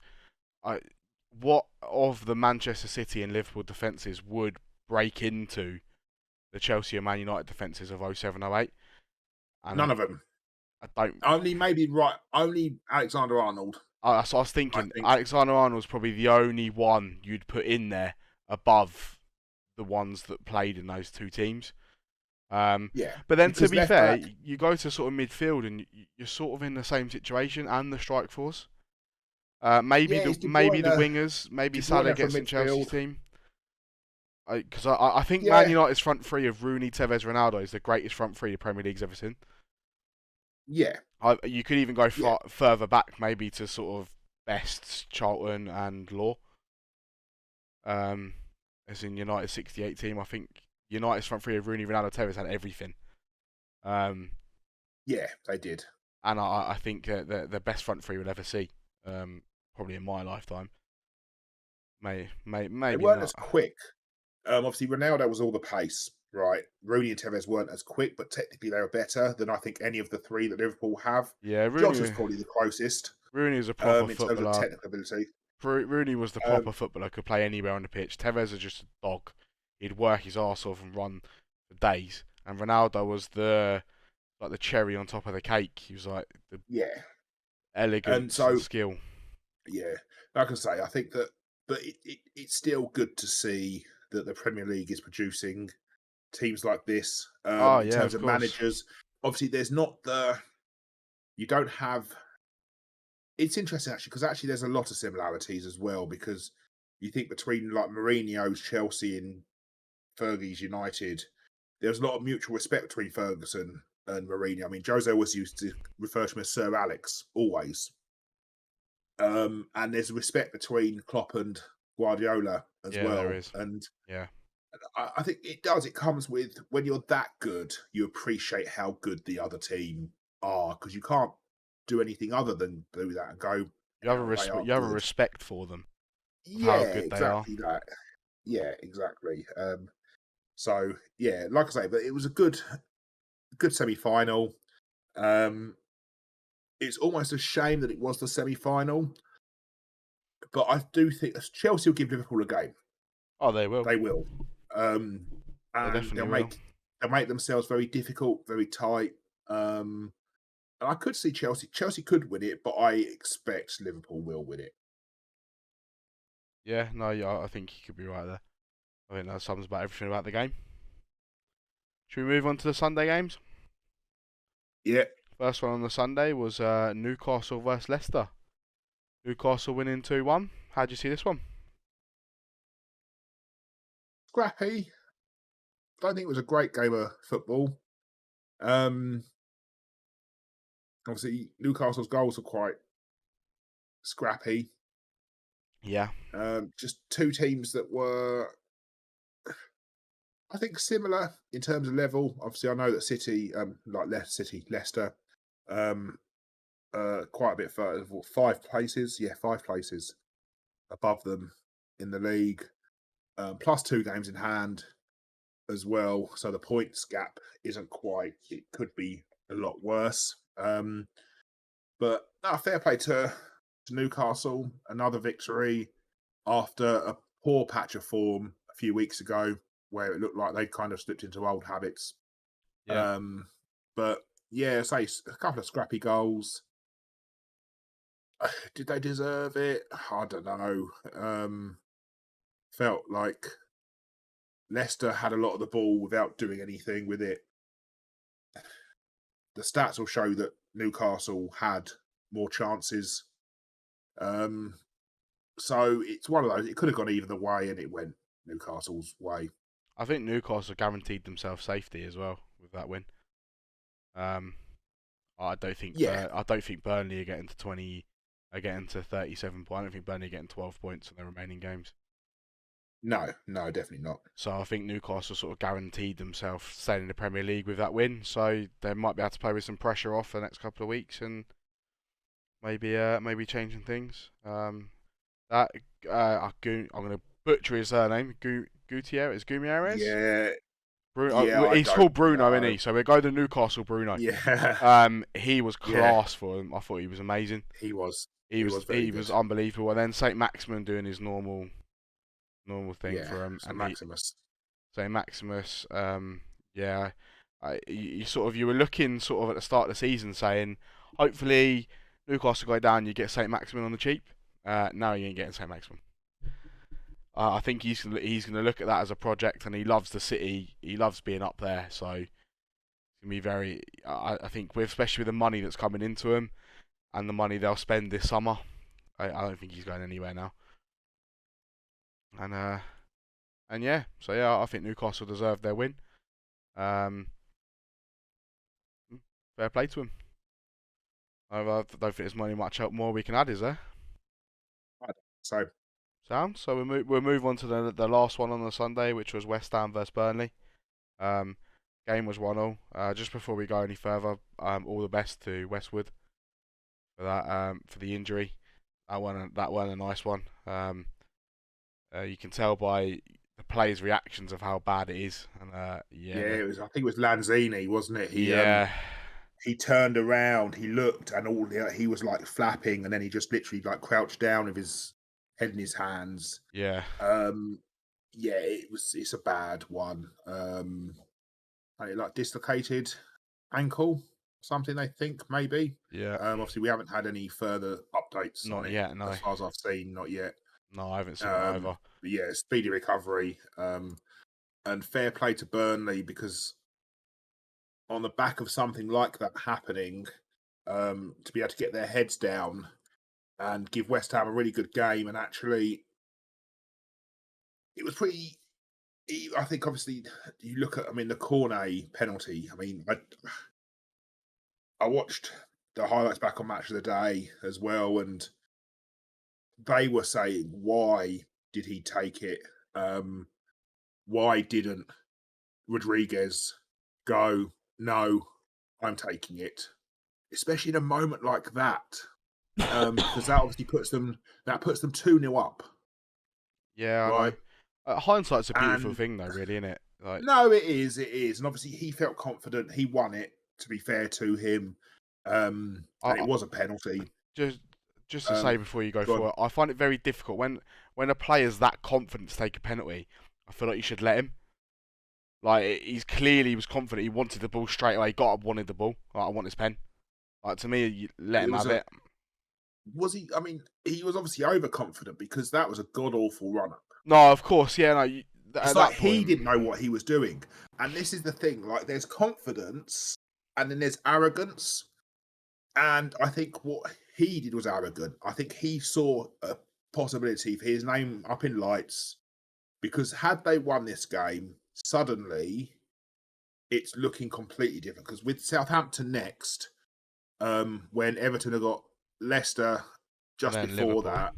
what of the Manchester City and Liverpool defences would break into the Chelsea and Man United defences of 07-08. And None of them. I don't. Only maybe right. Only Alexander Arnold. So I was I thinking think. Alexander Arnold's probably the only one you'd put in there above the ones that played in those two teams. Yeah, but then to because be left fair, back. you go to sort of midfield and you're sort of in the same situation and the strike force. Maybe Yeah, the it's De maybe the Bruyne. wingers, maybe De Salah Bruyne from gets in Chelsea's midfield. team. Because I think Man Yeah, United's front three of Rooney, Tevez, Ronaldo is the greatest front three the Premier League's ever seen. yeah, You could even go yeah, further back, maybe to sort of Best, Charlton, and Law. As in United's '68 team, I think United's front three of Rooney, Ronaldo, Tevez had everything. Um, yeah. They did. and I think the best front three we'll ever see. Probably in my lifetime. They Maybe weren't not. as quick. Obviously, Ronaldo was all the pace, right? Rooney and Tevez weren't as quick, but technically they were better than I think any of the three that Liverpool have. Yeah, Jota's probably the closest Rooney is a proper in terms of footballer. technical ability. Rooney was the Um, proper footballer, could play anywhere on the pitch. Tevez is just a dog. He'd work his arse off and run for days. And Ronaldo was the cherry on top of the cake. He was like the yeah, and elegance and so skill. yeah, like I say, I think that, but it's still good to see that the Premier League is producing teams like this Oh in yeah, terms of of course. managers. Obviously, there's not you don't have. It's interesting actually because actually there's a lot of similarities as well because you think between like Mourinho's Chelsea and Fergie's United, there's a lot of mutual respect between Ferguson and Mourinho. I mean, Jose always used to refer to him as Sir Alex always. And there's respect between Klopp and Guardiola as Yeah, there well. is. And Yeah. I think it does. It comes with when you're that good, you appreciate how good the other team are because you can't do anything other than do that and go, how they are You have a good. respect for them of how Yeah, good they are. exactly that. Yeah, exactly. So yeah, like I say, but it was a good semi final. Um, it's almost a shame that it was the semi final, but I do think Chelsea will give Liverpool a game. Oh, they will. They will, um, They and definitely will. they'll make themselves very difficult, very tight. And I could see Chelsea. Chelsea could win it, but I expect Liverpool will win it. Yeah, no, yeah, I think you could be right there. I think that sums about everything about the game. Should we move on to the Sunday games? Yeah, First one on the Sunday was Newcastle versus Leicester. Newcastle winning 2-1. How do you see this one? scrappy. Don't think it was a great game of football. Um, Obviously, Newcastle's goals were quite scrappy. Yeah. Just two teams that were, I think, similar in terms of level. Obviously, I know that City, Leicester, um, quite a bit further, 5 places, yeah, 5 places above them in the league, plus 2 games in hand as well. So the points gap isn't quite. It could be a lot worse. But no, fair play to Newcastle. Another victory after a poor patch of form a few weeks ago, where it looked like they kind of slipped into old habits. Yeah. But yeah, say a couple of scrappy goals. Did they deserve it? I don't know. Felt like Leicester had a lot of the ball without doing anything with it. The stats will show that Newcastle had more chances. Um, So it's one of those. It could have gone either way, and it went Newcastle's way. I think Newcastle guaranteed themselves safety as well with that win. Um, I don't think Yeah, I don't think Burnley are getting to 20, are getting to 37 points. I don't think Burnley are getting 12 points in their remaining games. no, definitely not. So I think Newcastle sort of guaranteed themselves staying in the Premier League with that win. So they might be able to play with some pressure off the next couple of weeks and maybe changing things. That I'm gonna butcher his surname. Gutierrez. Yeah, Bruno. yeah, I He's don't called Bruno, isn't know. he? So we go to Newcastle Bruno. Yeah, He was yeah, class for him. I thought he was amazing. he was. He He was was very he good. was unbelievable. And then Saint Maximin doing his normal thing Yeah, for him, so and he Maximus. Saint Maximus. Yeah, you were looking sort of at the start of the season saying, hopefully Newcastle go down, you get Saint Maximin on the cheap. No, you ain't getting Saint Maximin. I think he's gonna look at that as a project, and he loves the city. He loves being up there, so it's gonna be very. I think especially with the money that's coming into him and the money they'll spend this summer, I don't think he's going anywhere now. And yeah, so yeah, I think Newcastle deserved their win. Um, Fair play to him. I don't think there's much more we can add, is there? So Sound. So we'll move on to the last one on the Sunday, which was West Ham versus Burnley. Um, Game was 1-1. Just before we go any further, all the best to Westwood for that for the injury. That one a nice one. You can tell by the players' reactions of how bad it is, and yeah, it was. I think it was Lanzini, wasn't it? yeah, He turned around, he looked, and he was like flapping, and then he just literally like crouched down with his head in his hands. yeah, Um, yeah, it's a bad one. Like dislocated ankle, something they think maybe. yeah. Obviously we haven't had any further updates on Not it yet, no, as far as I've seen, not yet. no, I haven't seen it either. But yeah, speedy recovery. And fair play to Burnley because on the back of something like that happening, to be able to get their heads down and give West Ham a really good game, and actually, it was pretty. I think obviously you look at, I mean, the Cornet penalty. I mean, I watched the highlights back on Match of the Day as well, and they were saying, why did he take it? Why didn't Rodriguez go, no, I'm taking it? Especially in a moment like that. Because that obviously puts them 2-0 up. Yeah, I know. Right. Hindsight's a beautiful And thing, though, really, isn't it? Like, no, it is. And obviously he felt confident. He won it, to be fair to him. And I it was a penalty. just just to say Um, before you go go on. forward, I find it very difficult when a player's that confident to take a penalty. I feel like you should let him. Like he was confident. He wanted the ball straight away. He got up, wanted the ball. Like, I want his pen. Like to me, you let It him was have it. was he? I mean, he was obviously overconfident because that was a god awful run up. No, of course, yeah. No, It's at like that he point, didn't know what he was doing. And this is the thing, like there's confidence and then there's arrogance. And I think what he did was arrogant. I think he saw a possibility for his name up in lights because had they won this game, suddenly it's looking completely different. Because with Southampton next, when Everton have got Leicester and just then before Liverpool. that,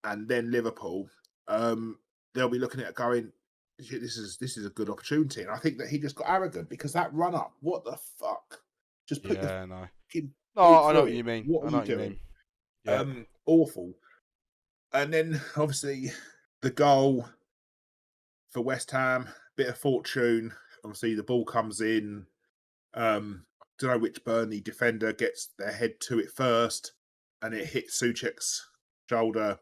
and then Liverpool, they'll be looking at it going, this is a good opportunity. And I think that he just got arrogant because that run up, what the fuck? Just put your Yeah, no. fucking No, foot I know through what you it. mean. What I are know you what you mean. doing? Yeah, Awful. And then obviously the goal for West Ham, bit of fortune. Obviously the ball comes in. Don't know which Burnley defender gets their head to it first, and it hits Soucek's shoulder,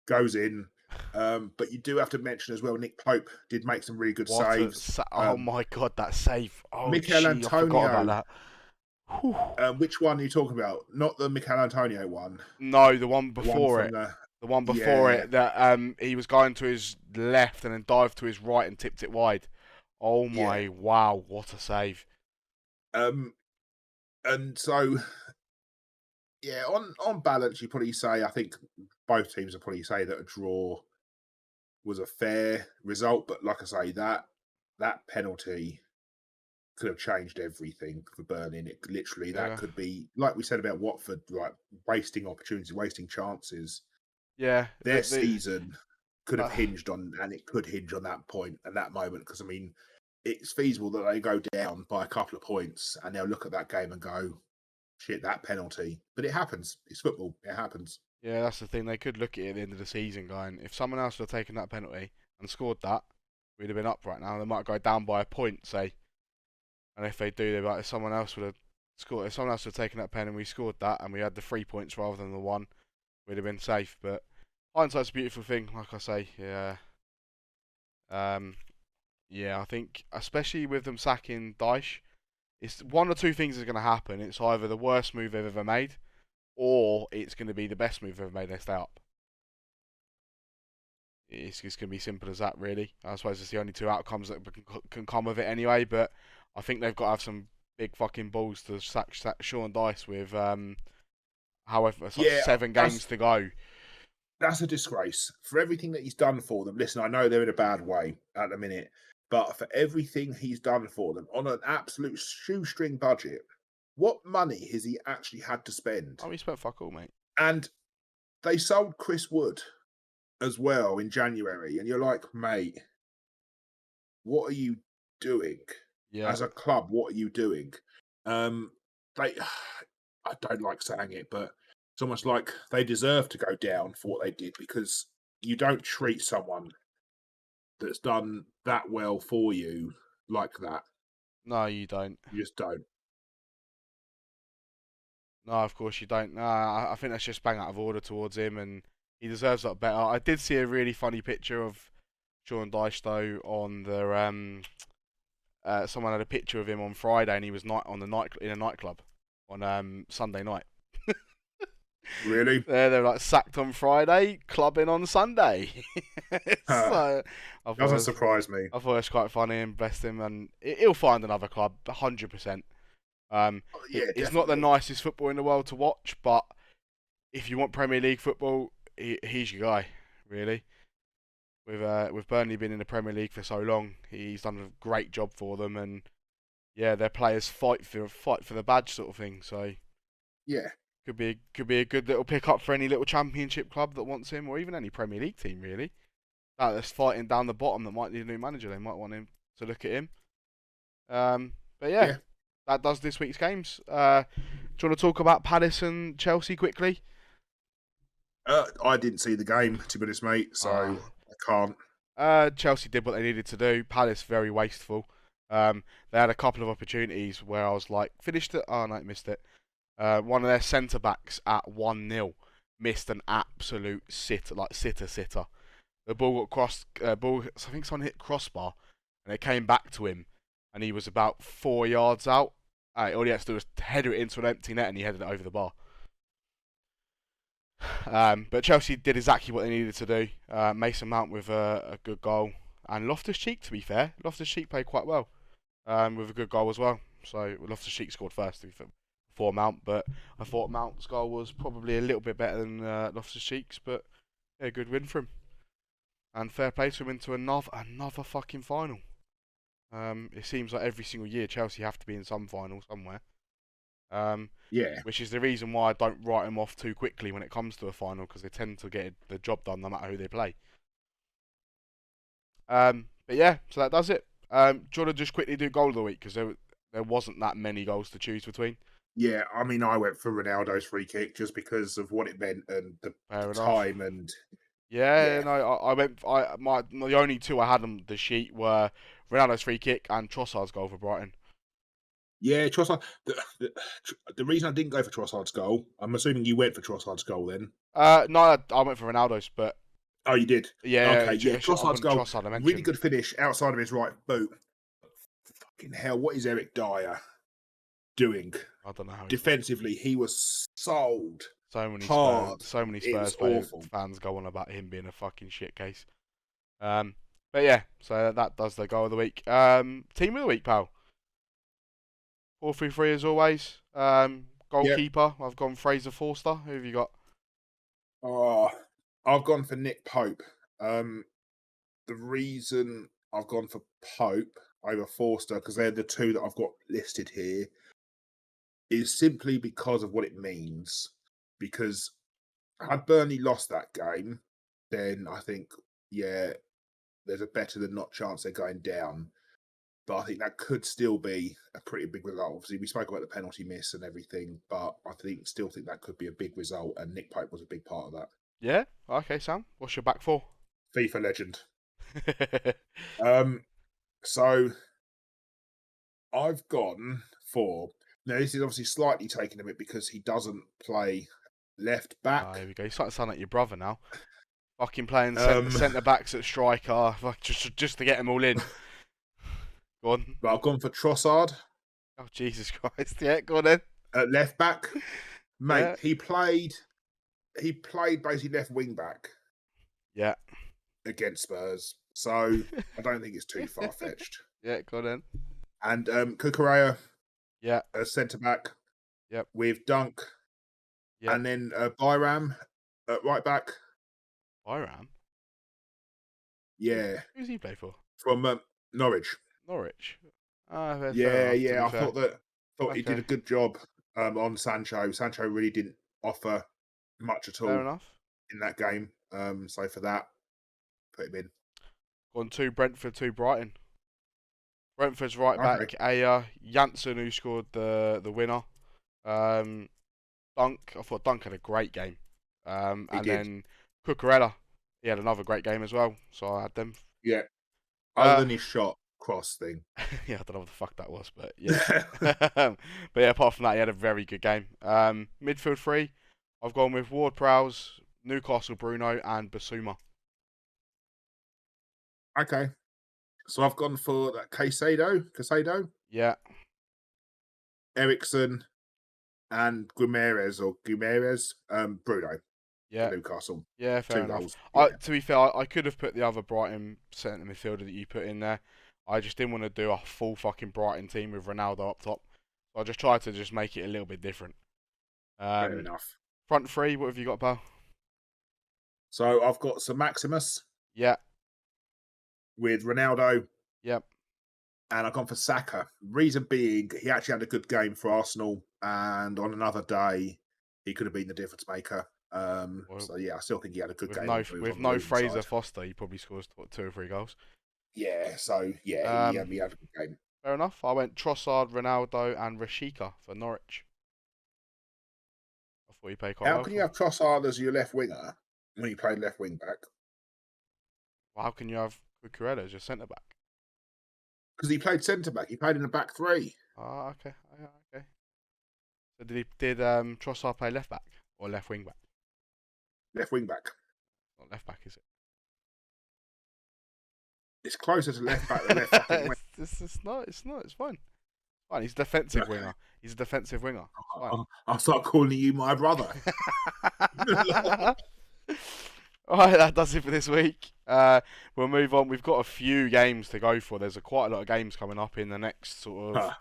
goes in. But you do have to mention as well, Nick Pope did make some really good saves. oh my god, that save! Oh Mikel gee, I forgot about Antonio, that. Whew. which one are you talking about? Not the Mikel Antonio one, No, the one the one before from it. The one before yeah, it that he was going to his left and then dived to his right and tipped it wide. Oh yeah. my wow, what a save! Um, and so yeah, on balance, you probably say I think both teams will probably say that a draw was a fair result, but like I say, that penalty could have changed everything for Burnley. It literally that could be, like we said about Watford, like wasting opportunities, wasting chances. Yeah, Their season could have hinged on, and it could hinge on that point and that moment. Because I mean, it's feasible that they go down by a couple of points, and they'll look at that game and go, "Shit, that penalty." But it happens. It's football. It happens. yeah, that's the thing. They could look at it at the end of the season, going, if someone else would have taken that penalty and scored that, we'd have been up right now. They might go down by a point, say, and if they do, they're like, if someone else would have scored, if someone else would have taken that pen and we scored that, and we had the 3 points rather than the one, we'd have been safe. But hindsight's a beautiful thing, like I say. Yeah. Yeah, I think especially with them sacking Dyche, it's one or two things is going to happen. It's either the worst move they've ever made, or it's going to be the best move they've ever made. They stay up. It's just going to be simple as that, really. I suppose it's the only two outcomes that can come of it anyway. But I think they've got to have some big fucking balls to sack Sean Dyche with however it's like 7 games to go. That's a disgrace for everything that he's done for them. Listen, I know they're in a bad way at the minute, but for everything he's done for them on an absolute shoestring budget, what money has he actually had to spend? Oh, he spent fuck all, mate. And they sold Chris Wood as well in January, and you're like, mate, what are you doing? Yeah. As a club, what are you doing? I don't like saying it, but it's almost like they deserve to go down for what they did, because you don't treat someone that's done that well for you like that. No, you don't. You just don't. No, of course you don't. No, I think that's just bang out of order towards him, and he deserves that better. I did see a really funny picture of Sean Dyche though on the someone had a picture of him on Friday, and he was in a nightclub on Sunday night. Really? They're like sacked on Friday, clubbing on Sunday. So, doesn't surprise me. I thought it was quite funny, and bless him, and he'll find another club, 100%. Yeah, it's not the nicest football in the world to watch, but if you want Premier League football, he's your guy, really. With Burnley being in the Premier League for so long, he's done a great job for them, and yeah, their players fight for the badge sort of thing. So yeah, could be a good little pick up for any little Championship club that wants him, or even any Premier League team really. That's fighting down the bottom that might need a new manager. They might want him to look at him. But yeah. That does this week's games. Do you want to talk about Palace and Chelsea quickly? I didn't see the game, to be honest, mate, so I can't. Chelsea did what they needed to do. Palace, very wasteful. They had a couple of opportunities where I was like, finished it? Oh, no, missed it. One of their centre-backs at 1-0 missed an absolute sitter. The ball got crossed. I think someone hit crossbar, and it came back to him, and he was about 4 yards out. All he had to do was header it into an empty net, and he headed it over the bar. But Chelsea did exactly what they needed to do. Mason Mount with a good goal, and Loftus-Cheek, to be fair, Loftus-Cheek played quite well with a good goal as well. So Loftus-Cheek scored first before Mount, but I thought Mount's goal was probably a little bit better than Loftus-Cheek's, but yeah, good win for him. And fair play to him into another fucking final. It seems like every single year Chelsea have to be in some final somewhere. Yeah. Which is the reason why I don't write them off too quickly when it comes to a final, because they tend to get the job done no matter who they play. But yeah, so that does it. Do you want to just quickly do goal of the week, because there wasn't that many goals to choose between? Yeah, I mean, I went for Ronaldo's free kick just because of what it meant and the time and. Yeah, no, I went. The only two I had on the sheet were Ronaldo's free kick and Trossard's goal for Brighton. Yeah, Trossard. The reason I didn't go for Trossard's goal, I'm assuming you went for Trossard's goal then. No, I went for Ronaldo's, but. Oh, you did. Yeah. Okay. Yeah, Trossard's goal. Really good finish outside of his right boot. Fucking hell! What is Eric Dyer doing? I don't know. Defensively, he was sold. So many Spurs fans go on about him being a fucking shit case. But yeah, so that does the goal of the week. Team of the week, pal. 4-3-3 as always. Goalkeeper, I've gone Fraser Forster. Who have you got? Oh, I've gone for Nick Pope. The reason I've gone for Pope over Forster, because they're the two that I've got listed here, is simply because of what it means. Because had Burnley lost that game, then I think, yeah, there's a better than not chance they're going down. But I think that could still be a pretty big result. Obviously, we spoke about the penalty miss and everything, but I still think that could be a big result, and Nick Pope was a big part of that. Yeah. Okay, Sam. What's your back four? FIFA legend. So I've gone for, now this is obviously slightly taking a bit because he doesn't play left back. Here we go. You're starting to sound like your brother now. Fucking playing Um, centre backs at striker, just to get them all in. Go on. But I've gone for Trossard Oh Jesus Christ! Yeah, go on then. at left back. Mate, Yeah. he played basically left wing back Yeah. against Spurs. So I don't think it's too far fetched. Yeah, go on then. And Cucurella Yeah. as centre back. Yep. With Dunk. Yep. And then Byram at right back. Byram. Yeah. Who's he play for? From Norwich. Norwich. Yeah. I thought he did Okay. a good job on Sancho. Sancho really didn't offer much at all Fair enough. in that game. So for that, put him in. Gone 2 Brentford, 2 Brighton. Brentford's right back, Okay. Ayer, Janssen, who scored the winner. Dunk, I thought Dunk had a great game. And did. then Cucurella, he had another great game as well. So I had them. Yeah. Other than his shot cross thing. Yeah, I don't know what the fuck that was, but yeah. But yeah, apart from that, he had a very good game. Midfield 3, I've gone with Ward-Prowse, Newcastle Bruno, and Basuma. Okay. So I've gone for that Caicedo, Yeah. Ericsson, and Guimaraes, Bruno Yeah. for Newcastle. Yeah, fair 2 enough. goals. Yeah. To be fair, I could have put the other Brighton centre midfielder that you put in there. I just didn't want to do a full fucking Brighton team with Ronaldo up top. So I just tried to just make it a little bit different. Fair enough. Front three, what have you got, pal? So I've got Sir Maximus Yeah. with Ronaldo, Yep. and I've gone for Saka. Reason being, he actually had a good game for Arsenal, and on another day, he could have been the difference maker. So yeah, I still think he had a good game. With no Fraser Foster, he probably scores 2 or 3 goals. Yeah, so yeah, he had a good game. Fair enough. I went Trossard, Ronaldo, and Rashika for Norwich. I thought he played quite well. How can you have Trossard as your left winger when he played left wing back? Well, how can you have Cucurella as your centre back? Because he played centre back. He played in the back three. Ah, okay. Okay. So did Trossard play left back or left wing back? Left wing back. Not left back, is it? It's closer to left back than left fucking wing. It's not. It's fine. It's fine. He's a defensive winger. He's a defensive winger. I'll start calling you my brother. Alright, that does it for this week. We'll move on. We've got a few games to go for. There's quite a lot of games coming up in the next sort of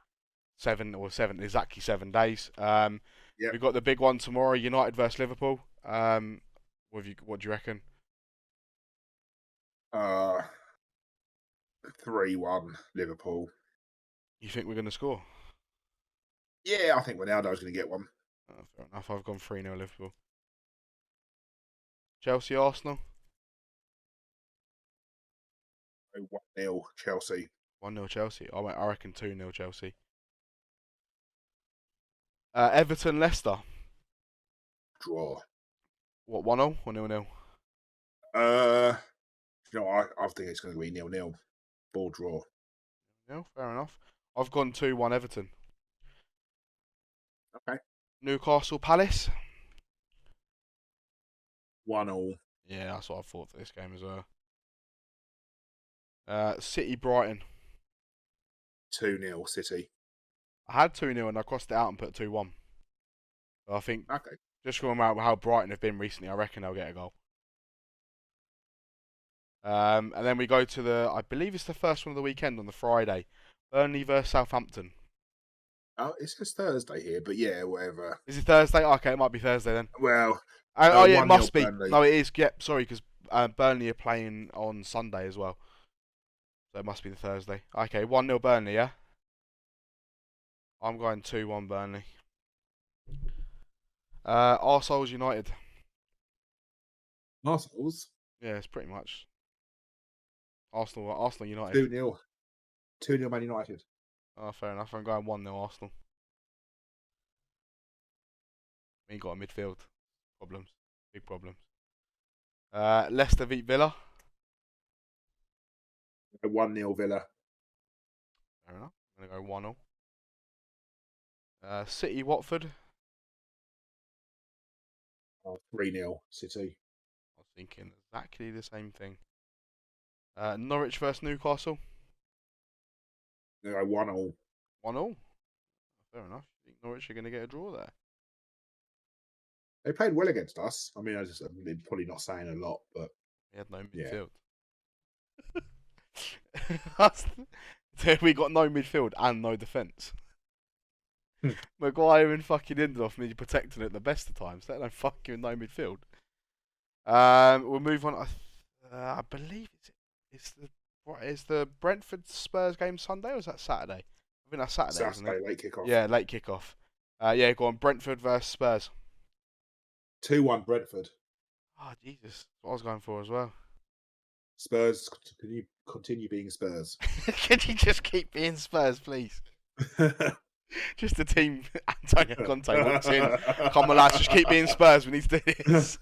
exactly 7 days. Yep. We've got the big one tomorrow, United versus Liverpool. What do you reckon? 3-1 Liverpool. You think we're going to score? Yeah, I think Ronaldo's going to get one. Fair enough. I've gone 3-0 Liverpool. Chelsea, Arsenal. 1-0 Chelsea. 1-0 Chelsea. I reckon 2-0 Chelsea. Everton, Leicester. Draw. What, 1-0 or 0-0? I think it's going to be 0-0. Ball draw. Yeah, fair enough. I've gone 2-1 Everton. Okay. Newcastle, Palace. 1-0. Yeah, that's what I thought for this game as well. City, Brighton. 2-0 City. I had 2-0 and I crossed it out and put 2-1. But I think just from how Brighton have been recently, I reckon they'll get a goal. And then we go to I believe it's the first one of the weekend on the Friday. Burnley versus Southampton. Oh, it says Thursday here, but yeah, whatever. Is it Thursday? Okay, it might be Thursday then. Well, Oh yeah, it 1-0 must be. Burnley. No, it is. Yep, sorry, because Burnley are playing on Sunday as well, so it must be the Thursday. Okay, 1-0 Burnley. Yeah, I'm going 2-1 Burnley. Arsenal's United. Arsenal's Yeah, it's pretty much Arsenal United. 2-0. 2-0 Man United. Oh, fair enough. I'm going 1-0 Arsenal. We ain't got a midfield problems, big problems. Leicester beat Villa. 1-0 Villa. Fair enough. I'm gonna go 1-0. City Watford. 3-0 City. I was thinking exactly the same thing. Norwich versus Newcastle. 1-0. 1-0. Fair enough. I think Norwich are going to get a draw there. They played well against us. I mean, I'm probably not saying a lot, but We had no yeah. midfield. We got no midfield and no defence. Maguire and fucking Lindelof need protecting at the best of times. Let alone fucking no midfield. We'll move on. I believe it's the Brentford Spurs game Sunday, or is that Saturday? I think that's Saturday, isn't it? Late kickoff. Yeah, late kickoff. Yeah, go on. Brentford versus Spurs. 2-1 Brentford. Oh Jesus, that's what I was going for as well. Spurs, can you continue being Spurs? Can you just keep being Spurs, please? Just the team. Antonio Conte walks in. Come on, lads, just keep being Spurs. We need to do this.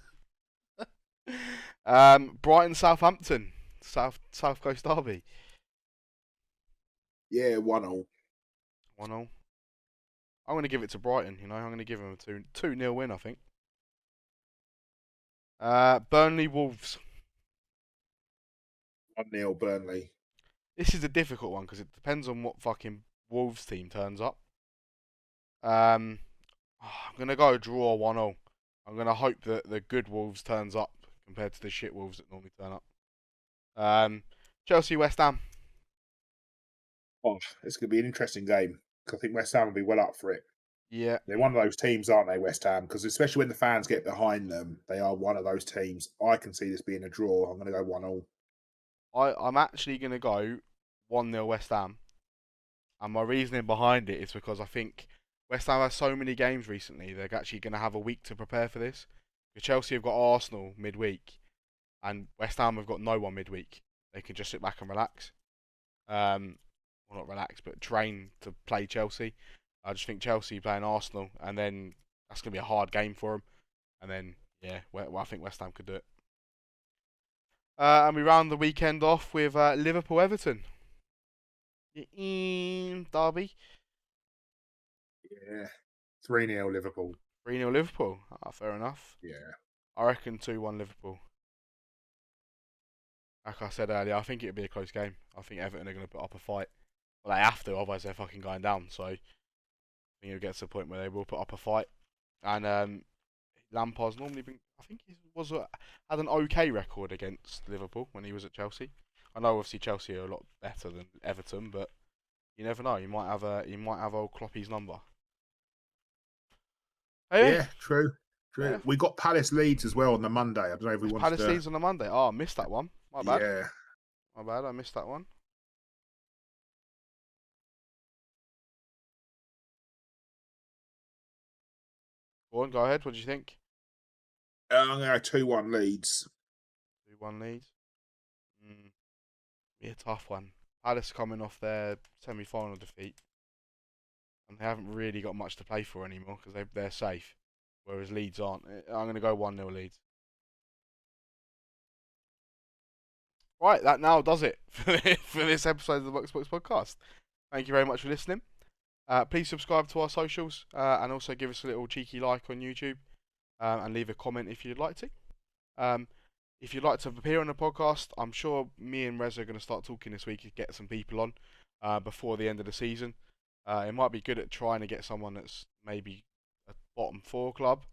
Brighton, Southampton, South Coast Derby. Yeah, 1-0. 1-0. I'm going to give it to Brighton. You know, I'm going to give them a 2-0 win. I think. Burnley, Wolves. 1-0 Burnley. This is a difficult one because it depends on what fucking Wolves team turns up. I'm going to go draw 1-0. I'm going to hope that the good Wolves turns up compared to the shit Wolves that normally turn up. Chelsea, West Ham. Oh, it's going to be an interesting game. I think West Ham will be well up for it. Yeah. They're one of those teams, aren't they, West Ham? Because especially when the fans get behind them, they are one of those teams. I can see this being a draw. I'm going to go 1-0. I'm actually going to go 1-0 West Ham. And my reasoning behind it is because I think West Ham has so many games recently, they're actually going to have a week to prepare for this. Because Chelsea have got Arsenal midweek, and West Ham have got no one midweek. They can just sit back and relax. Well, not relax, but train to play Chelsea. I just think Chelsea playing Arsenal, and then that's going to be a hard game for them. And then, yeah, I think West Ham could do it. And we round the weekend off with Liverpool Everton. Derby. Yeah. 3-0 Liverpool. 3-0 Liverpool. Fair enough. Yeah. I reckon 2-1 Liverpool. Like I said earlier, I think it'll be a close game. I think Everton are going to put up a fight. Well, they have to, otherwise they're fucking going down. So I think it'll get to the point where they will put up a fight. And Lampard's normally been, I think he had an okay record against Liverpool when he was at Chelsea. I know obviously Chelsea are a lot better than Everton, but you never know. You might have old Kloppy's number. Hey, yeah, true. Yeah. We got Palace Leeds as well on the Monday. I don't know if we want Palace Leeds on the Monday. Oh, I missed that one. My bad. Yeah. My bad. I missed that one. Go on, go ahead. What do you think? I'm going to go 2-1 Leeds. 2-1 Leeds. Be a tough one. Palace coming off their semi-final defeat, and they haven't really got much to play for anymore because they're safe, whereas Leeds aren't. I'm going to go 1-0 Leeds. Right, that now does it for this episode of the Box2Box podcast. Thank you very much for listening. Please subscribe to our socials and also give us a little cheeky like on YouTube and leave a comment if you'd like to. If you'd like to appear on the podcast, I'm sure me and Reza are going to start talking this week to get some people on before the end of the season. It might be good at trying to get someone that's maybe a bottom 4 club,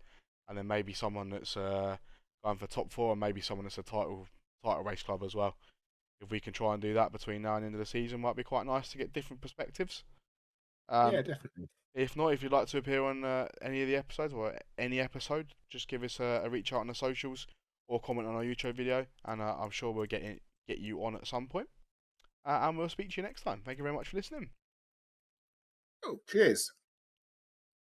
and then maybe someone that's going for top 4, and maybe someone that's a title race club as well. If we can try and do that between now and the end of the season, might be quite nice to get different perspectives. Yeah, definitely. If not, if you'd like to appear on any of the episodes or any episode, just give us a reach out on the socials or comment on our YouTube video, and I'm sure we'll get you on at some point. And we'll speak to you next time. Thank you very much for listening. Oh, cheers.